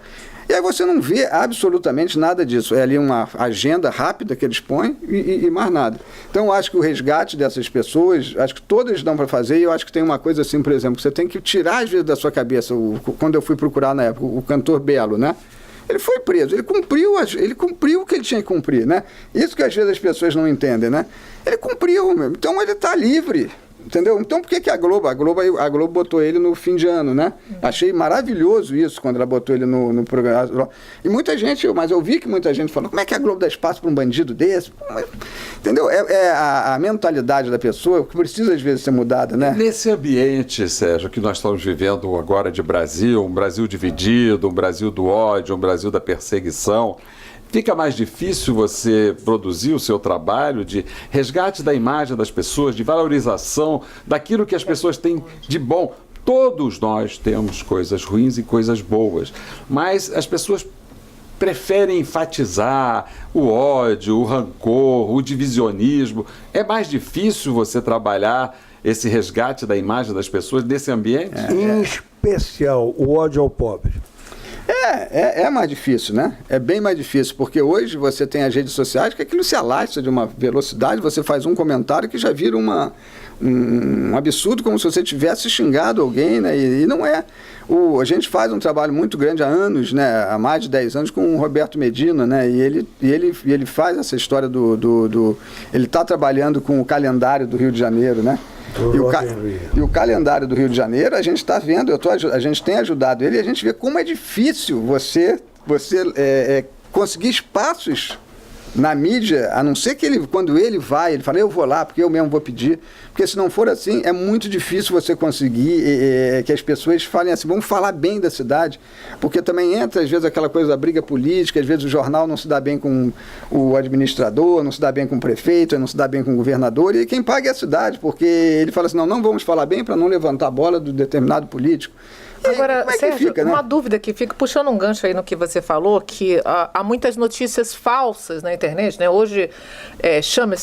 Speaker 2: E aí você não vê absolutamente nada disso. É ali uma agenda rápida que eles põem e mais nada. Então, eu acho que o resgate dessas pessoas, acho que todas dão para fazer, e eu acho que tem uma coisa assim, por exemplo, que você tem que tirar, às vezes, da sua cabeça, quando eu fui procurar na época, o cantor Belo, né? Ele foi preso, ele cumpriu o que ele tinha que cumprir, né? Isso que às vezes as pessoas não entendem, né? Ele cumpriu, então ele está livre. Entendeu? Então, por que a Globo? A Globo botou ele no fim de ano, né? Achei maravilhoso isso, quando ela botou ele no programa. E muita gente, mas eu vi que muita gente falou, como é que a Globo dá espaço para um bandido desse? Entendeu? É a mentalidade da pessoa que precisa, às vezes, ser mudada, né?
Speaker 1: Nesse ambiente, Sérgio, que nós estamos vivendo agora de Brasil, um Brasil dividido, um Brasil do ódio, um Brasil da perseguição, fica mais difícil você produzir o seu trabalho de resgate da imagem das pessoas, de valorização daquilo que as pessoas têm de bom. Todos nós temos coisas ruins e coisas boas, mas as pessoas preferem enfatizar o ódio, o rancor, o divisionismo. É mais difícil você trabalhar esse resgate da imagem das pessoas nesse ambiente?
Speaker 3: Em especial, o ódio ao pobre.
Speaker 2: É mais difícil, né? É bem mais difícil, porque hoje você tem as redes sociais que aquilo se alastra de uma velocidade, você faz um comentário que já vira um absurdo, como se você tivesse xingado alguém, né? E não é. A gente faz um trabalho muito grande há anos, né? Há mais de 10 anos com o Roberto Medina, né? E ele faz essa história ele está trabalhando com o calendário do Rio de Janeiro, né? E o calendário do Rio de Janeiro, a gente está vendo, a gente tem ajudado ele, e a gente vê como é difícil você conseguir espaços na mídia, a não ser que quando ele vai, ele fala, eu vou lá, porque eu mesmo vou pedir, porque se não for assim, é muito difícil você conseguir que as pessoas falem assim, vamos falar bem da cidade, porque também entra, às vezes, aquela coisa da briga política, às vezes o jornal não se dá bem com o administrador, não se dá bem com o prefeito, não se dá bem com o governador, e quem paga é a cidade, porque ele fala assim, não vamos falar bem para não levantar a bola do determinado político.
Speaker 4: Agora,
Speaker 2: como é que
Speaker 4: Sérgio,
Speaker 2: fica, né?
Speaker 4: uma dúvida que fica, puxando um gancho aí no que você falou, que há muitas notícias falsas na internet, né? Hoje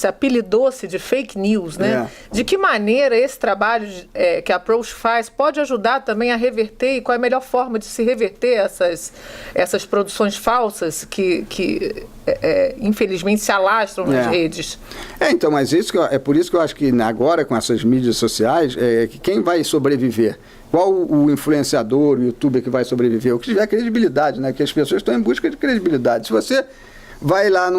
Speaker 4: apelidou-se de fake news, né? De que maneira esse trabalho que a Approach faz pode ajudar também a reverter, e qual é a melhor forma de se reverter essas produções falsas que infelizmente se alastram nas redes?
Speaker 2: Então, mas é por isso que eu acho que agora, com essas mídias sociais, que quem vai sobreviver? Qual o influenciador, o youtuber que vai sobreviver? O que tiver credibilidade, né? Que as pessoas estão em busca de credibilidade. Se você vai lá,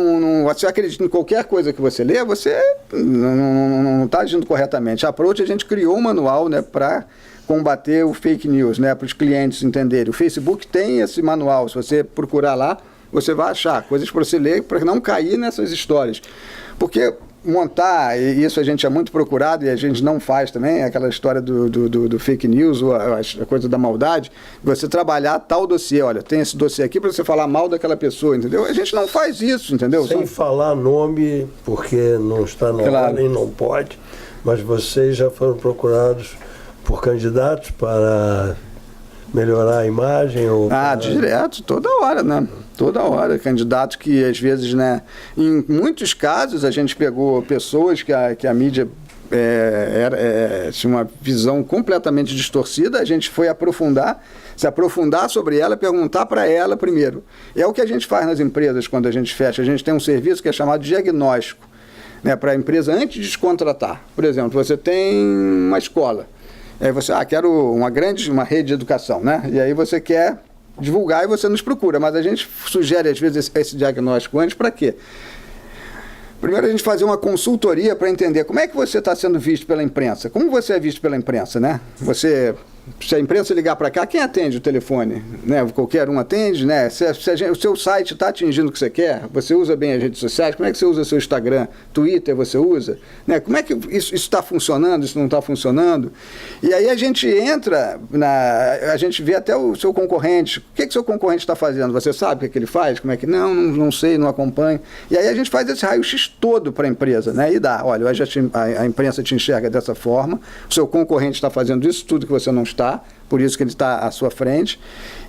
Speaker 2: você acredita em qualquer coisa que você lê, você não está agindo corretamente. A Approach, a gente criou um manual, né, para combater o fake news, né, para os clientes entenderem. O Facebook tem esse manual, se você procurar lá, você vai achar coisas para você ler, para não cair nessas histórias. Porque montar, e isso a gente é muito procurado e a gente não faz também, aquela história do fake news, ou a coisa da maldade, você trabalhar tal dossiê, olha, tem esse dossiê aqui para você falar mal daquela pessoa, entendeu? A gente não faz isso, entendeu?
Speaker 3: Sem falar nome, porque não está na ordem, não pode, mas vocês já foram procurados por candidatos para melhorar a imagem?
Speaker 2: Direto, toda hora, né? Toda hora. Candidatos que, às vezes, né? Em muitos casos, a gente pegou pessoas que a mídia tinha uma visão completamente distorcida, a gente foi se aprofundar sobre ela, perguntar para ela primeiro. É o que a gente faz nas empresas quando a gente fecha. A gente tem um serviço que é chamado de diagnóstico, né? Para a empresa antes de descontratar. Por exemplo, você tem uma escola. Aí você, quero uma rede de educação, né? E aí você quer divulgar e você nos procura, mas a gente sugere, às vezes, esse diagnóstico antes para quê? Primeiro, a gente fazer uma consultoria para entender como é que você está sendo visto pela imprensa. Como você é visto pela imprensa, né? Você Se a imprensa ligar para cá, quem atende o telefone? Né? Qualquer um atende, né? Se o seu site está atingindo o que você quer, você usa bem as redes sociais, como é que você usa o seu Instagram? Twitter você usa? Né? Como é que isso está funcionando, isso não está funcionando? E aí a gente entra, a gente vê até o seu concorrente. O que o seu concorrente está fazendo? Você sabe o que ele faz? Como é que... Não sei, não acompanho. E aí a gente faz esse raio-x todo para a empresa, né? E dá, olha, hoje a imprensa te enxerga dessa forma, o seu concorrente está fazendo isso tudo que você não está, por isso que ele está à sua frente,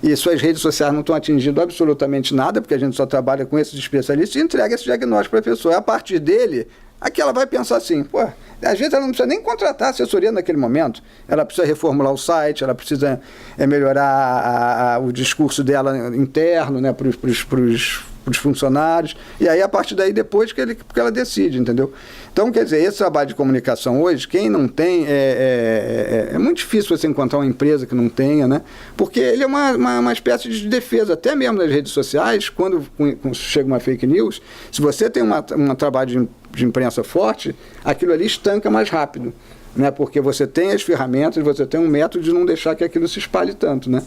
Speaker 2: e suas redes sociais não estão atingindo absolutamente nada, porque a gente só trabalha com esses especialistas e entrega esse diagnóstico para a pessoa. E a partir dele, aqui ela vai pensar assim, pô, às vezes ela não precisa nem contratar assessoria naquele momento, ela precisa reformular o site, ela precisa melhorar o discurso dela interno, né, para os funcionários, e aí a partir daí depois que ela decide, entendeu? Então, quer dizer, esse trabalho de comunicação hoje, quem não tem, é muito difícil você encontrar uma empresa que não tenha, né? Porque ele é uma espécie de defesa, até mesmo nas redes sociais, quando chega uma fake news, se você tem um trabalho de imprensa forte, aquilo ali estanca mais rápido, né? Porque você tem as ferramentas, você tem um método de não deixar que aquilo se espalhe tanto, né?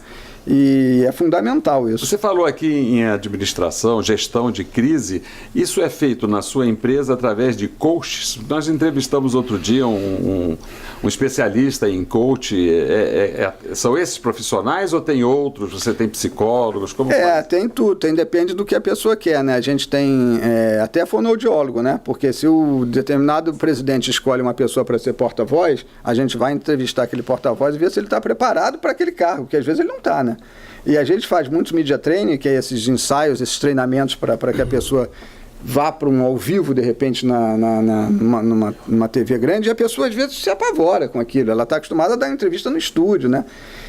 Speaker 2: E é fundamental isso.
Speaker 1: Você falou aqui em administração, gestão de crise. Isso é feito na sua empresa através de coaches? Nós entrevistamos outro dia um especialista em coach. São esses profissionais ou tem outros? Você tem psicólogos? Como faz?
Speaker 2: Tem tudo. Depende do que a pessoa quer, né? A gente tem até fonoaudiólogo, né? Porque se o determinado presidente escolhe uma pessoa para ser porta-voz, a gente vai entrevistar aquele porta-voz e ver se ele está preparado para aquele cargo, porque às vezes ele não está, né? E a gente faz muitos media training, que é esses ensaios, esses treinamentos para que a pessoa vá para um ao vivo, de repente, numa TV grande, e a pessoa às vezes se apavora com aquilo. Ela está acostumada a dar entrevista no estúdio, né?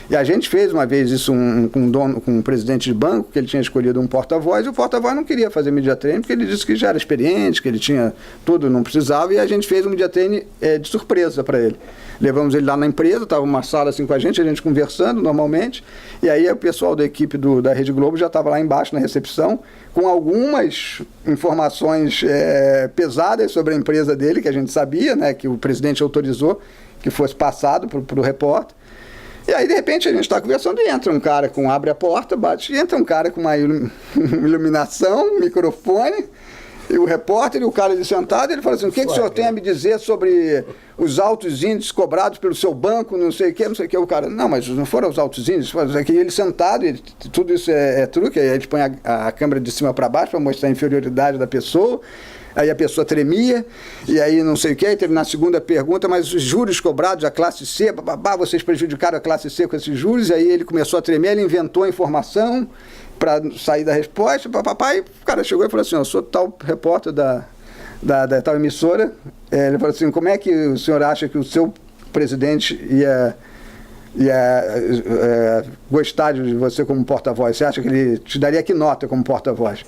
Speaker 2: E a gente fez uma vez isso com um presidente de banco, que ele tinha escolhido um porta-voz, e o porta-voz não queria fazer media training, porque ele disse que já era experiente, que ele tinha tudo, não precisava, e a gente fez um media training de surpresa para ele. Levamos ele lá na empresa, estava uma sala assim com a gente conversando normalmente, e aí o pessoal da equipe da Rede Globo já estava lá embaixo na recepção, com algumas informações pesadas sobre a empresa dele, que a gente sabia, né, que o presidente autorizou que fosse passado para o repórter. E aí, de repente, a gente está conversando e entra um cara abre a porta, bate, e entra um cara com uma iluminação, um microfone, e o repórter e o cara ali sentado, ele fala assim, o que o senhor tem a me dizer sobre os altos índices cobrados pelo seu banco, não sei o que, o cara, não, mas não foram os altos índices, aqui ele sentado, tudo isso é truque, aí ele põe a câmera de cima para baixo para mostrar a inferioridade da pessoa, aí a pessoa tremia, e aí não sei o que, aí teve na segunda pergunta, mas os juros cobrados, a classe C, vocês prejudicaram a classe C com esses juros, e aí ele começou a tremer, ele inventou a informação para sair da resposta, e o cara chegou e falou assim, eu sou tal repórter da tal emissora, ele falou assim, como é que o senhor acha que o seu presidente ia gostar de você como porta-voz? Você acha que ele te daria que nota como porta-voz?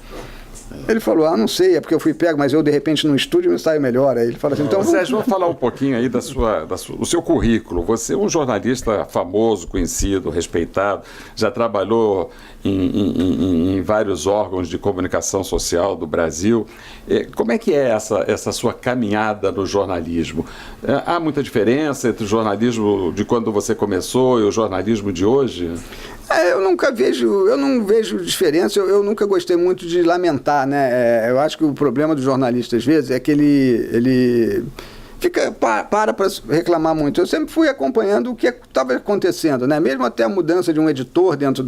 Speaker 2: Ele falou, não sei, é porque eu fui pego, mas eu de repente no estúdio me saio melhor. Aí ele fala assim, então...
Speaker 1: Sérgio, vamos falar um pouquinho aí do seu currículo. Você é um jornalista famoso, conhecido, respeitado, já trabalhou em vários órgãos de comunicação social do Brasil. Como é que é essa sua caminhada no jornalismo? Há muita diferença entre o jornalismo de quando você começou e o jornalismo de hoje?
Speaker 2: Eu não vejo diferença, eu nunca gostei muito de lamentar, né? Eu acho que o problema do jornalista, às vezes, é que ele fica para reclamar muito. Eu sempre fui acompanhando o que estava acontecendo, né? Mesmo até a mudança de um editor dentro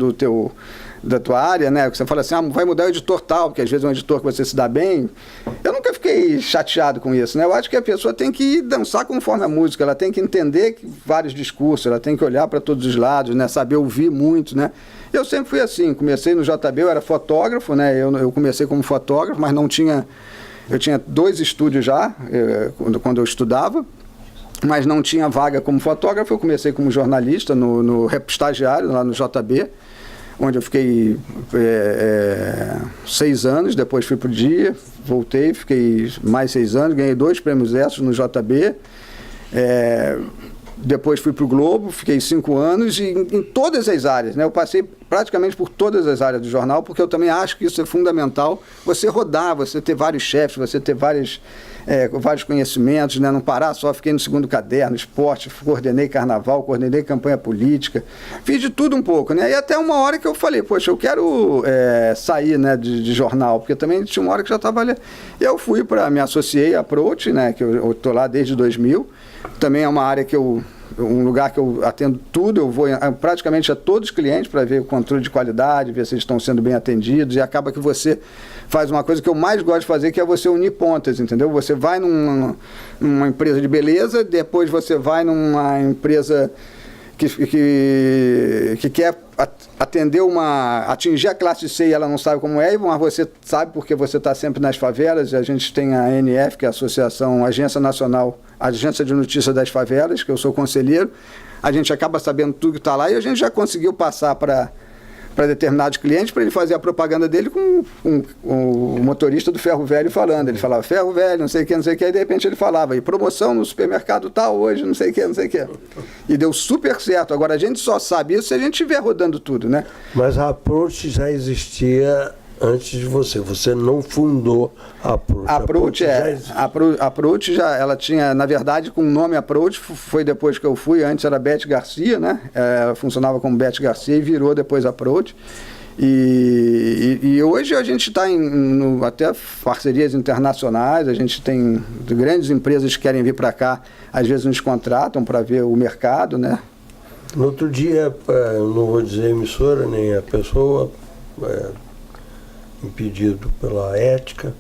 Speaker 2: da tua área, né? Você fala assim, vai mudar o editor tal, porque às vezes é um editor que você se dá bem. Eu nunca fiquei chateado com isso, né? Eu acho que a pessoa tem que dançar conforme a música, ela tem que entender vários discursos, ela tem que olhar para todos os lados, né? Saber ouvir muito, né? Eu sempre fui assim, comecei no JB, eu era fotógrafo, né? Eu comecei como fotógrafo, mas não tinha... Eu tinha 2 estúdios já, quando eu estudava, mas não tinha vaga como fotógrafo. Eu comecei como jornalista, no estagiário, lá no JB, onde eu fiquei 6 anos, depois fui para o Dia, voltei, fiquei mais 6 anos, ganhei 2 prêmios Extras no JB, depois fui para o Globo, fiquei 5 anos, e em todas as áreas, né? Eu passei praticamente por todas as áreas do jornal, porque eu também acho que isso é fundamental, você rodar, você ter vários chefes, você ter vários conhecimentos, né? Não parar só, fiquei no segundo caderno, esporte, coordenei carnaval, coordenei campanha política, fiz de tudo um pouco, né? E até uma hora que eu falei, poxa, eu quero sair, né, de jornal, porque também tinha uma hora que já estava ali. E eu fui me associei à Approach, né, que eu estou lá desde 2000, também é uma área um lugar que eu atendo tudo, eu vou praticamente a todos os clientes para ver o controle de qualidade, ver se eles estão sendo bem atendidos, e acaba que você faz uma coisa que eu mais gosto de fazer, que é você unir pontas, entendeu? Você vai numa empresa de beleza, depois você vai numa empresa que quer atingir a classe C e ela não sabe como é, mas você sabe porque você está sempre nas favelas. A gente tem a ANF, que é a Associação Agência Nacional, Agência de Notícias das Favelas, que eu sou conselheiro. A gente acaba sabendo tudo que está lá e a gente já conseguiu passar para determinados clientes, para ele fazer a propaganda dele com o motorista do Ferro Velho falando. Ele falava, Ferro Velho, não sei o que, aí de repente ele falava, e promoção no supermercado tal hoje, não sei o que. E deu super certo. Agora, a gente só sabe isso se a gente estiver rodando tudo, né?
Speaker 3: Mas a Approach já existia antes de você. Você não fundou a Approach.
Speaker 2: A Approach já, ela tinha, na verdade, com o nome Approach, foi depois que eu fui. Antes era Beth Garcia, né? Ela funcionava como Beth Garcia e virou depois Approach. E hoje a gente está em até parcerias internacionais, a gente tem grandes empresas que querem vir para cá, às vezes nos contratam para ver o mercado, né?
Speaker 3: No outro dia, não vou dizer a emissora nem a pessoa, impedido pela ética,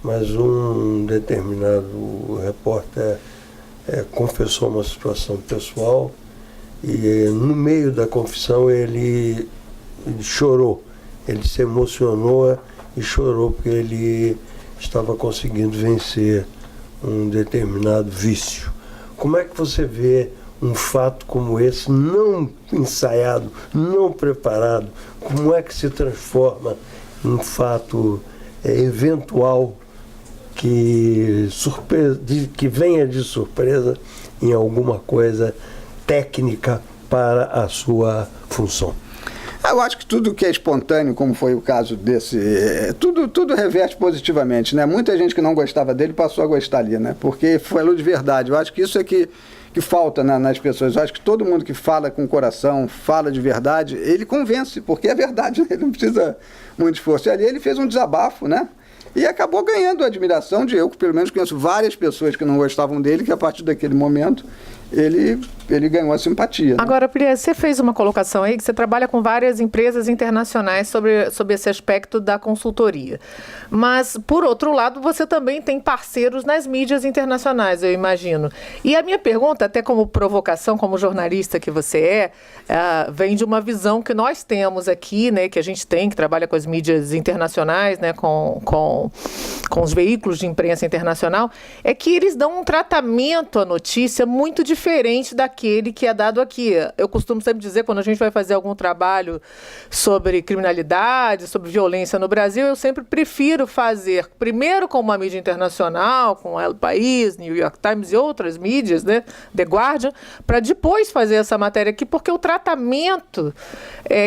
Speaker 3: mas um determinado repórter confessou uma situação pessoal e no meio da confissão ele chorou, ele se emocionou e chorou porque ele estava conseguindo vencer um determinado vício. Como é que você vê um fato como esse, não ensaiado, não preparado, como é que se transforma um fato eventual que venha de surpresa em alguma coisa técnica para a sua função?
Speaker 2: Eu acho que tudo que é espontâneo, como foi o caso desse, tudo reverte positivamente, né? Muita gente que não gostava dele passou a gostar ali, né? Porque falou de verdade. Eu acho que isso é que falta nas pessoas. Eu acho que todo mundo que fala com o coração, fala de verdade, ele convence, porque é verdade, né? Ele não precisa muito esforço. E ali ele fez um desabafo, né? E acabou ganhando a admiração de eu, que pelo menos conheço várias pessoas que não gostavam dele, que a partir daquele momento ele ganhou a simpatia. Né?
Speaker 4: Agora, Pri, você fez uma colocação aí que você trabalha com várias empresas internacionais sobre esse aspecto da consultoria. Mas, por outro lado, você também tem parceiros nas mídias internacionais, eu imagino. E a minha pergunta, até como provocação, como jornalista que você vem de uma visão que nós temos aqui, né, que a gente tem, que trabalha com as mídias internacionais, né, com os veículos de imprensa internacional, é que eles dão um tratamento à notícia muito diferente daquele que é dado aqui. Eu costumo sempre dizer, quando a gente vai fazer algum trabalho sobre criminalidade, sobre violência no Brasil, eu sempre prefiro fazer primeiro com uma mídia internacional, com El País, New York Times e outras mídias, né, The Guardian, para depois fazer essa matéria aqui, porque o tratamento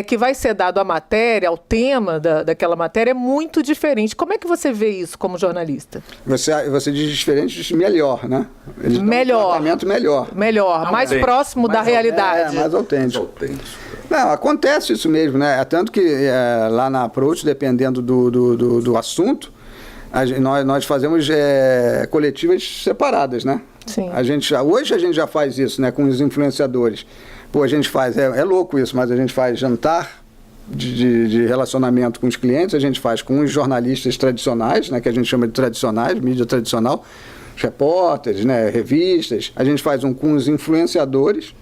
Speaker 4: que vai ser dado à matéria, ao tema daquela matéria, é muito diferente. Como é que você vê isso como jornalista?
Speaker 2: Você diz diferente, diz melhor, né? Eles
Speaker 4: melhor.
Speaker 2: dão um tratamento melhor.
Speaker 4: Mais próximo da realidade.
Speaker 2: Mais autêntico. Não, acontece isso mesmo, né? Tanto que lá na Approach, dependendo do assunto, nós fazemos coletivas separadas, né?
Speaker 4: Sim.
Speaker 2: Hoje a gente já faz isso, né? Com os influenciadores. Pô, a gente faz, é louco isso, mas a gente faz jantar de relacionamento com os clientes, a gente faz com os jornalistas tradicionais, né? Que a gente chama de tradicionais, mídia tradicional, os repórteres, né, revistas, a gente faz um com os influenciadores,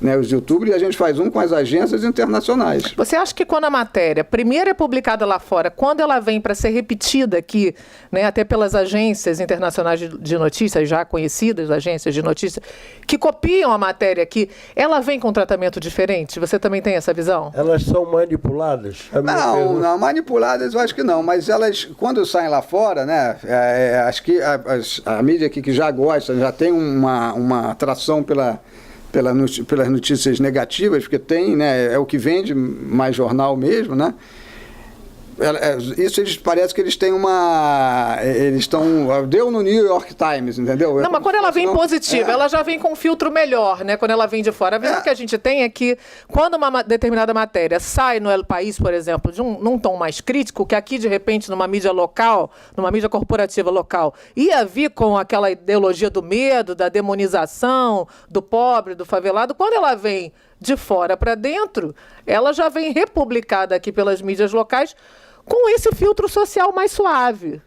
Speaker 2: né, os youtubers, e a gente faz um com as agências internacionais.
Speaker 4: Você acha que quando a matéria primeiro é publicada lá fora, quando ela vem para ser repetida aqui, né, até pelas agências internacionais de notícias, já conhecidas agências de notícias, que copiam a matéria aqui, ela vem com um tratamento diferente? Você também tem essa visão?
Speaker 3: Elas são manipuladas?
Speaker 2: Não, manipuladas eu acho que não, mas elas, quando saem lá fora, né, acho que a mídia aqui que já gosta, já tem uma atração pelas notícias negativas, porque tem, né, é o que vende mais jornal mesmo, né? Isso parece que eles têm eles estão... Deu no New York Times, entendeu?
Speaker 4: Não, mas quando ela vem positiva, ela já vem com um filtro melhor, né? Quando ela vem de fora. A visão que a gente tem é que quando uma determinada matéria sai no El País, por exemplo, num tom mais crítico, que aqui, de repente, numa mídia local, numa mídia corporativa local, ia vir com aquela ideologia do medo, da demonização, do pobre, do favelado, quando ela vem de fora para dentro, ela já vem republicada aqui pelas mídias locais com esse filtro social mais suave.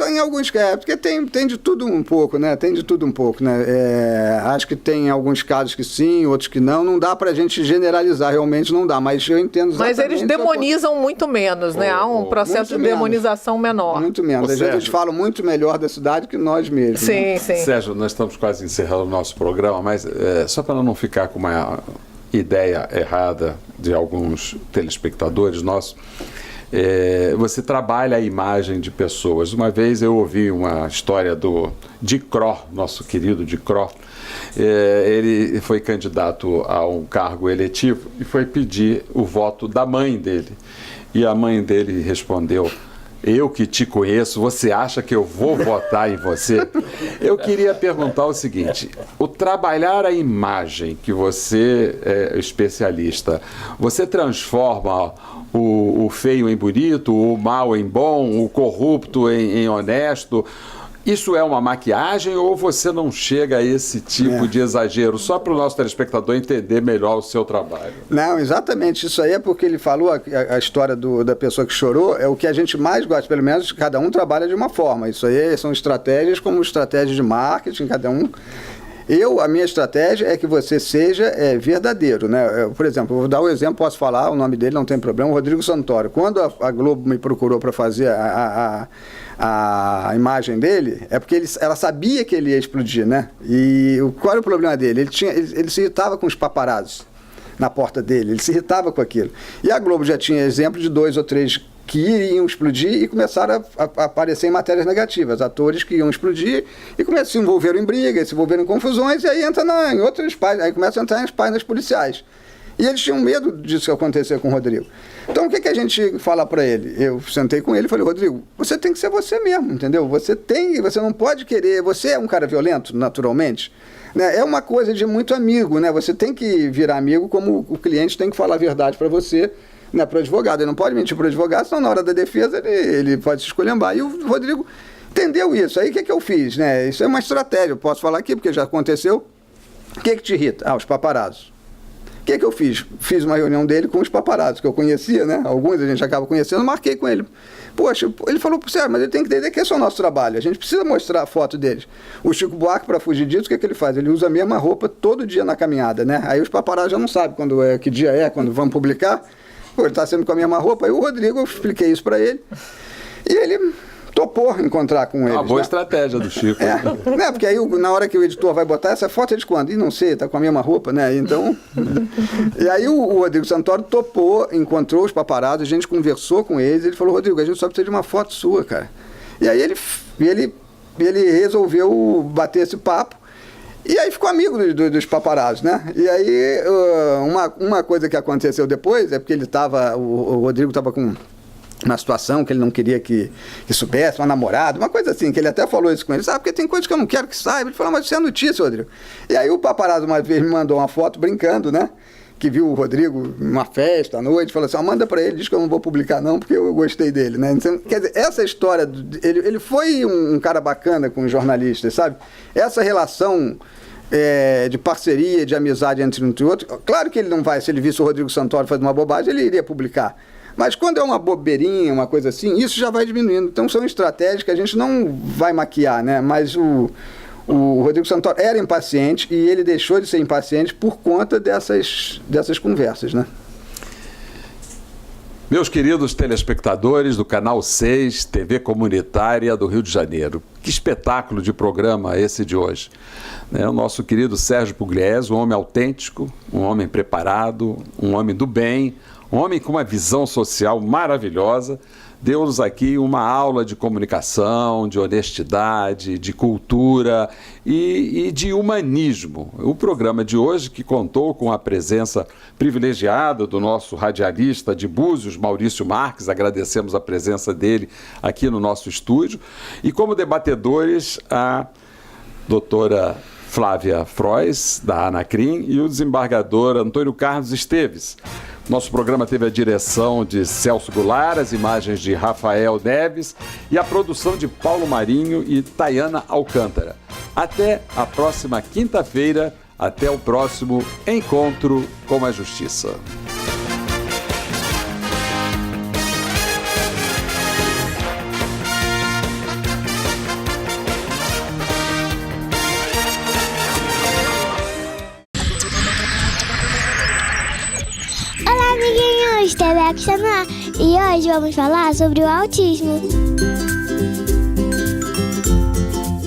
Speaker 2: Em alguns casos, porque tem de tudo um pouco, né? Tem de tudo um pouco, né? Acho que tem alguns casos que sim, outros que não. Não dá pra gente generalizar, realmente não dá, mas eu entendo exatamente...
Speaker 4: Mas eles demonizam muito menos, né? Há um processo de demonização menor.
Speaker 2: Muito menos. Às vezes eles falam muito melhor da cidade que nós mesmos.
Speaker 4: Sim,
Speaker 2: né?
Speaker 4: sim.
Speaker 1: Sérgio, nós estamos quase encerrando o nosso programa, mas só para não ficar com uma ideia errada de alguns telespectadores nossos, você trabalha a imagem de pessoas. Uma vez eu ouvi uma história do Dicró, nosso querido Dicró. Ele foi candidato a um cargo eletivo e foi pedir o voto da mãe dele. E a mãe dele respondeu: eu que te conheço, você acha que eu vou votar em você? Eu queria perguntar o seguinte: o trabalhar a imagem, que você é especialista, você transforma o feio em bonito, o mal em bom, o corrupto em honesto? Isso é uma maquiagem ou você não chega a esse tipo de exagero? Só para o nosso telespectador entender melhor o seu trabalho.
Speaker 2: Não, exatamente. Isso aí é porque ele falou, a história da pessoa que chorou, é o que a gente mais gosta. Pelo menos cada um trabalha de uma forma. Isso aí são estratégias como estratégias de marketing, cada um... A minha estratégia é que você seja verdadeiro, né? Por exemplo, eu vou dar um exemplo, posso falar o nome dele, não tem problema, Rodrigo Santoro. Quando a Globo me procurou para fazer a imagem dele, é porque ela sabia que ele ia explodir, né? E qual era o problema dele? Ele se irritava com os paparazzi na porta dele, ele se irritava com aquilo. E a Globo já tinha exemplo de 2 ou 3 que iriam explodir e começaram a aparecer em matérias negativas, atores que iam explodir e se envolveram em brigas, se envolveram em confusões, e aí entra em outras páginas, aí começa a entrar nas páginas policiais. E eles tinham medo disso acontecer com o Rodrigo. Então o que a gente fala para ele? Eu sentei com ele e falei: Rodrigo, você tem que ser você mesmo, entendeu? Você não pode querer, você é um cara violento, naturalmente, né? É uma coisa de muito amigo, né? Você tem que virar amigo, como o cliente tem que falar a verdade para você, né, para o advogado. Ele não pode mentir para o advogado, senão na hora da defesa ele pode se esculhambar. E o Rodrigo entendeu isso. Aí o que eu fiz? Né? Isso é uma estratégia, eu posso falar aqui, porque já aconteceu. O que te irrita? Os paparazzi. O que eu fiz? Fiz uma reunião dele com os paparazzi, que eu conhecia, né? Alguns a gente acaba conhecendo, marquei com ele. Poxa, ele falou: Sérgio, mas ele tem que entender que esse é o nosso trabalho, a gente precisa mostrar a foto deles. O Chico Buarque, para fugir disso, o que ele faz? Ele usa a mesma roupa todo dia na caminhada, né? Aí os paparazzi já não sabem que dia quando vamos publicar. Ele está sempre com a mesma roupa. Aí o Rodrigo, eu expliquei isso para ele. E ele topou encontrar com ele.
Speaker 1: Uma boa estratégia do Chico.
Speaker 2: Né? Porque aí na hora que o editor vai botar essa foto, é de quando? E não sei, está com a mesma roupa, né? Então... E aí o Rodrigo Santoro topou, encontrou os paparazzi, a gente conversou com eles, ele falou: Rodrigo, a gente só precisa de uma foto sua, cara. E aí ele resolveu bater esse papo. E aí ficou amigo dos paparazzi, né? E aí uma coisa que aconteceu depois é porque o Rodrigo estava com uma situação que ele não queria que soubesse, uma namorada, uma coisa assim, que ele até falou isso com ele: porque tem coisas que eu não quero que saiba. Ele falou: mas isso é notícia, Rodrigo. E aí o paparazzi uma vez me mandou uma foto brincando, né? Que viu o Rodrigo numa festa à noite, falou assim: manda para ele, diz que eu não vou publicar não, porque eu gostei dele, né? Então, quer dizer, essa história, ele foi um cara bacana com os jornalistas, sabe? Essa relação de parceria, de amizade entre um e outro, claro que ele não vai, se ele visse o Rodrigo Santoro fazer uma bobagem, ele iria publicar. Mas quando é uma bobeirinha, uma coisa assim, isso já vai diminuindo. Então são estratégias que a gente não vai maquiar, né? Mas o Rodrigo Santoro era impaciente e ele deixou de ser impaciente por conta dessas conversas, né?
Speaker 1: Meus queridos telespectadores do Canal 6, TV Comunitária do Rio de Janeiro, que espetáculo de programa esse de hoje. O nosso querido Sérgio Pugliese, um homem autêntico, um homem preparado, um homem do bem, um homem com uma visão social maravilhosa, deu-nos aqui uma aula de comunicação, de honestidade, de cultura e de humanismo. O programa de hoje, que contou com a presença privilegiada do nosso radialista de Búzios, Maurício Marques, agradecemos a presença dele aqui no nosso estúdio, e como debatedores a doutora Flávia Frois, da Anacrim, e o desembargador Antônio Carlos Esteves. Nosso programa teve a direção de Celso Goulart, as imagens de Rafael Neves e a produção de Paulo Marinho e Tayana Alcântara. Até a próxima quinta-feira, até o próximo Encontro com a Justiça.
Speaker 5: Olá, amiguinhos! TV Action no ar. E hoje vamos falar sobre o autismo.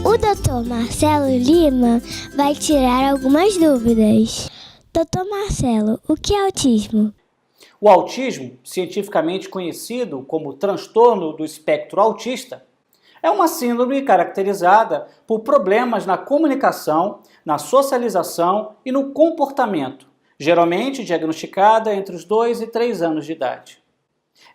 Speaker 5: O Dr. Marcelo Lima vai tirar algumas dúvidas. Dr. Marcelo, o que é autismo?
Speaker 6: O autismo, cientificamente conhecido como transtorno do espectro autista, é uma síndrome caracterizada por problemas na comunicação, na socialização e no comportamento, geralmente diagnosticada entre os 2 e 3 anos de idade.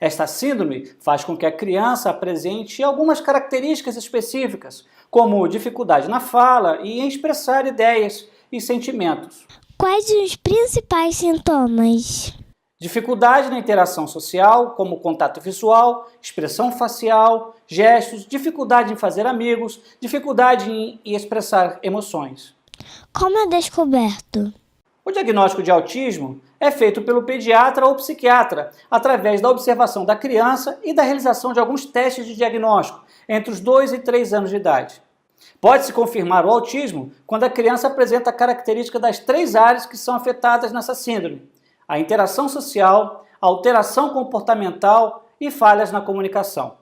Speaker 6: Esta síndrome faz com que a criança apresente algumas características específicas, como dificuldade na fala e em expressar ideias e sentimentos.
Speaker 5: Quais os principais sintomas?
Speaker 6: Dificuldade na interação social, como contato visual, expressão facial, gestos, dificuldade em fazer amigos, dificuldade em expressar emoções.
Speaker 5: Como é descoberto?
Speaker 6: O diagnóstico de autismo é feito pelo pediatra ou psiquiatra através da observação da criança e da realização de alguns testes de diagnóstico entre os 2 e 3 anos de idade. Pode-se confirmar o autismo quando a criança apresenta a característica das 3 áreas que são afetadas nessa síndrome: a interação social, a alteração comportamental e falhas na comunicação.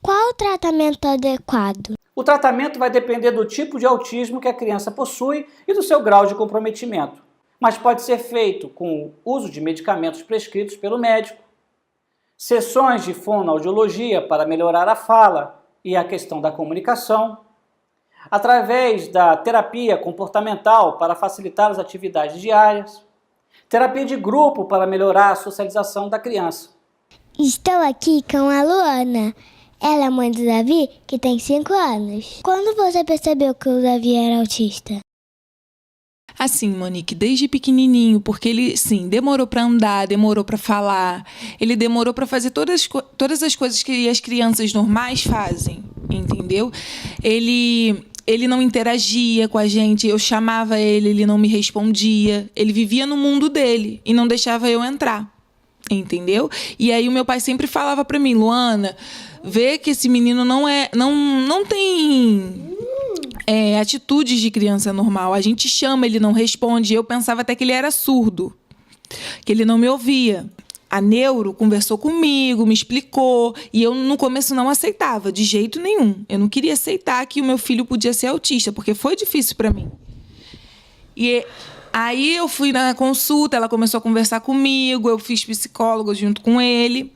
Speaker 5: Qual o tratamento adequado?
Speaker 6: O tratamento vai depender do tipo de autismo que a criança possui e do seu grau de comprometimento, mas pode ser feito com o uso de medicamentos prescritos pelo médico, sessões de fonoaudiologia para melhorar a fala e a questão da comunicação, através da terapia comportamental para facilitar as atividades diárias, terapia de grupo para melhorar a socialização da criança.
Speaker 5: Estou aqui com a Luana. Ela é mãe do Davi, que tem 5 anos. Quando você percebeu que o Davi era autista?
Speaker 7: Assim, Monique, desde pequenininho, porque ele, sim, demorou para andar, demorou para falar, ele demorou para fazer todas as coisas que as crianças normais fazem, entendeu? Ele não interagia com a gente, eu chamava ele não me respondia, ele vivia no mundo dele e não deixava eu entrar, entendeu? E aí o meu pai sempre falava para mim: Luana, vê que esse menino não tem atitudes de criança normal. A gente chama, ele não responde. Eu pensava até que ele era surdo, que ele não me ouvia. A neuro conversou comigo, me explicou, e eu no começo não aceitava, de jeito nenhum. Eu não queria aceitar que o meu filho podia ser autista, porque foi difícil para mim. E aí eu fui na consulta, ela começou a conversar comigo, eu fiz psicólogo junto com ele.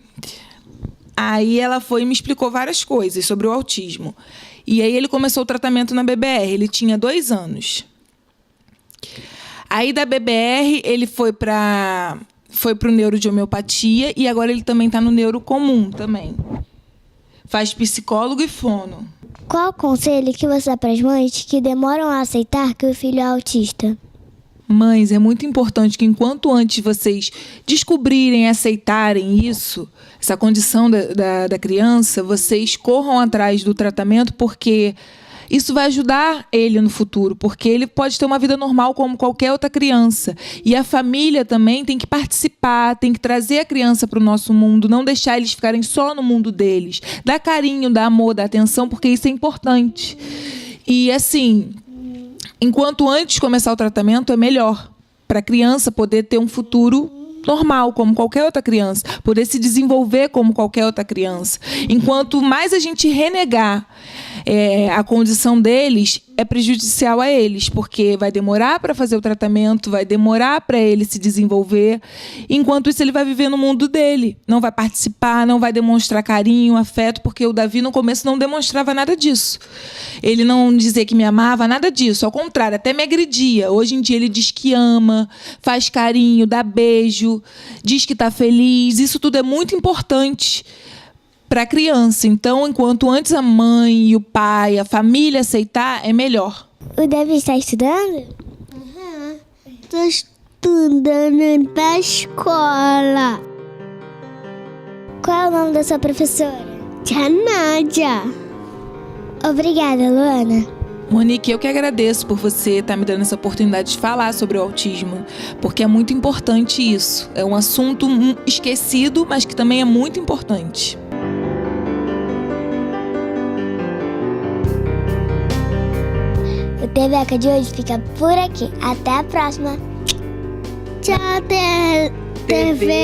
Speaker 7: Aí ela foi e me explicou várias coisas sobre o autismo. E aí ele começou o tratamento na BBR, ele tinha 2 anos. Aí da BBR ele foi para o neuro de homeopatia e agora ele também está no neuro comum também. Faz psicólogo e fono.
Speaker 5: Qual o conselho que você dá para as mães que demoram a aceitar que o filho é autista?
Speaker 7: Mães, é muito importante que enquanto antes vocês descobrirem e aceitarem isso, essa condição da criança, vocês corram atrás do tratamento, porque isso vai ajudar ele no futuro, porque ele pode ter uma vida normal como qualquer outra criança. E a família também tem que participar, tem que trazer a criança para o nosso mundo, não deixar eles ficarem só no mundo deles. Dar carinho, dar amor, dar atenção, porque isso é importante. E assim, enquanto antes de começar o tratamento, é melhor para a criança poder ter um futuro normal, como qualquer outra criança, poder se desenvolver como qualquer outra criança. Enquanto mais a gente renegar a condição deles é prejudicial a eles, porque vai demorar para fazer o tratamento, vai demorar para ele se desenvolver. Enquanto isso, ele vai viver no mundo dele. Não vai participar, não vai demonstrar carinho, afeto, porque o Davi, no começo, não demonstrava nada disso. Ele não dizia que me amava, nada disso. Ao contrário, até me agredia. Hoje em dia, ele diz que ama, faz carinho, dá beijo, diz que está feliz. Isso tudo é muito importante para a criança. Então, enquanto antes a mãe e o pai, a família aceitar, é melhor.
Speaker 5: O Davi está estudando? Estou estudando na escola. Qual é o nome da sua professora? Tia Nádia. Obrigada, Luana.
Speaker 7: Monique, eu que agradeço por você estar me dando essa oportunidade de falar sobre o autismo, porque é muito importante isso. É um assunto esquecido, mas que também é muito importante.
Speaker 5: O TVECA de hoje fica por aqui. Até a próxima. Tchau, TVECA.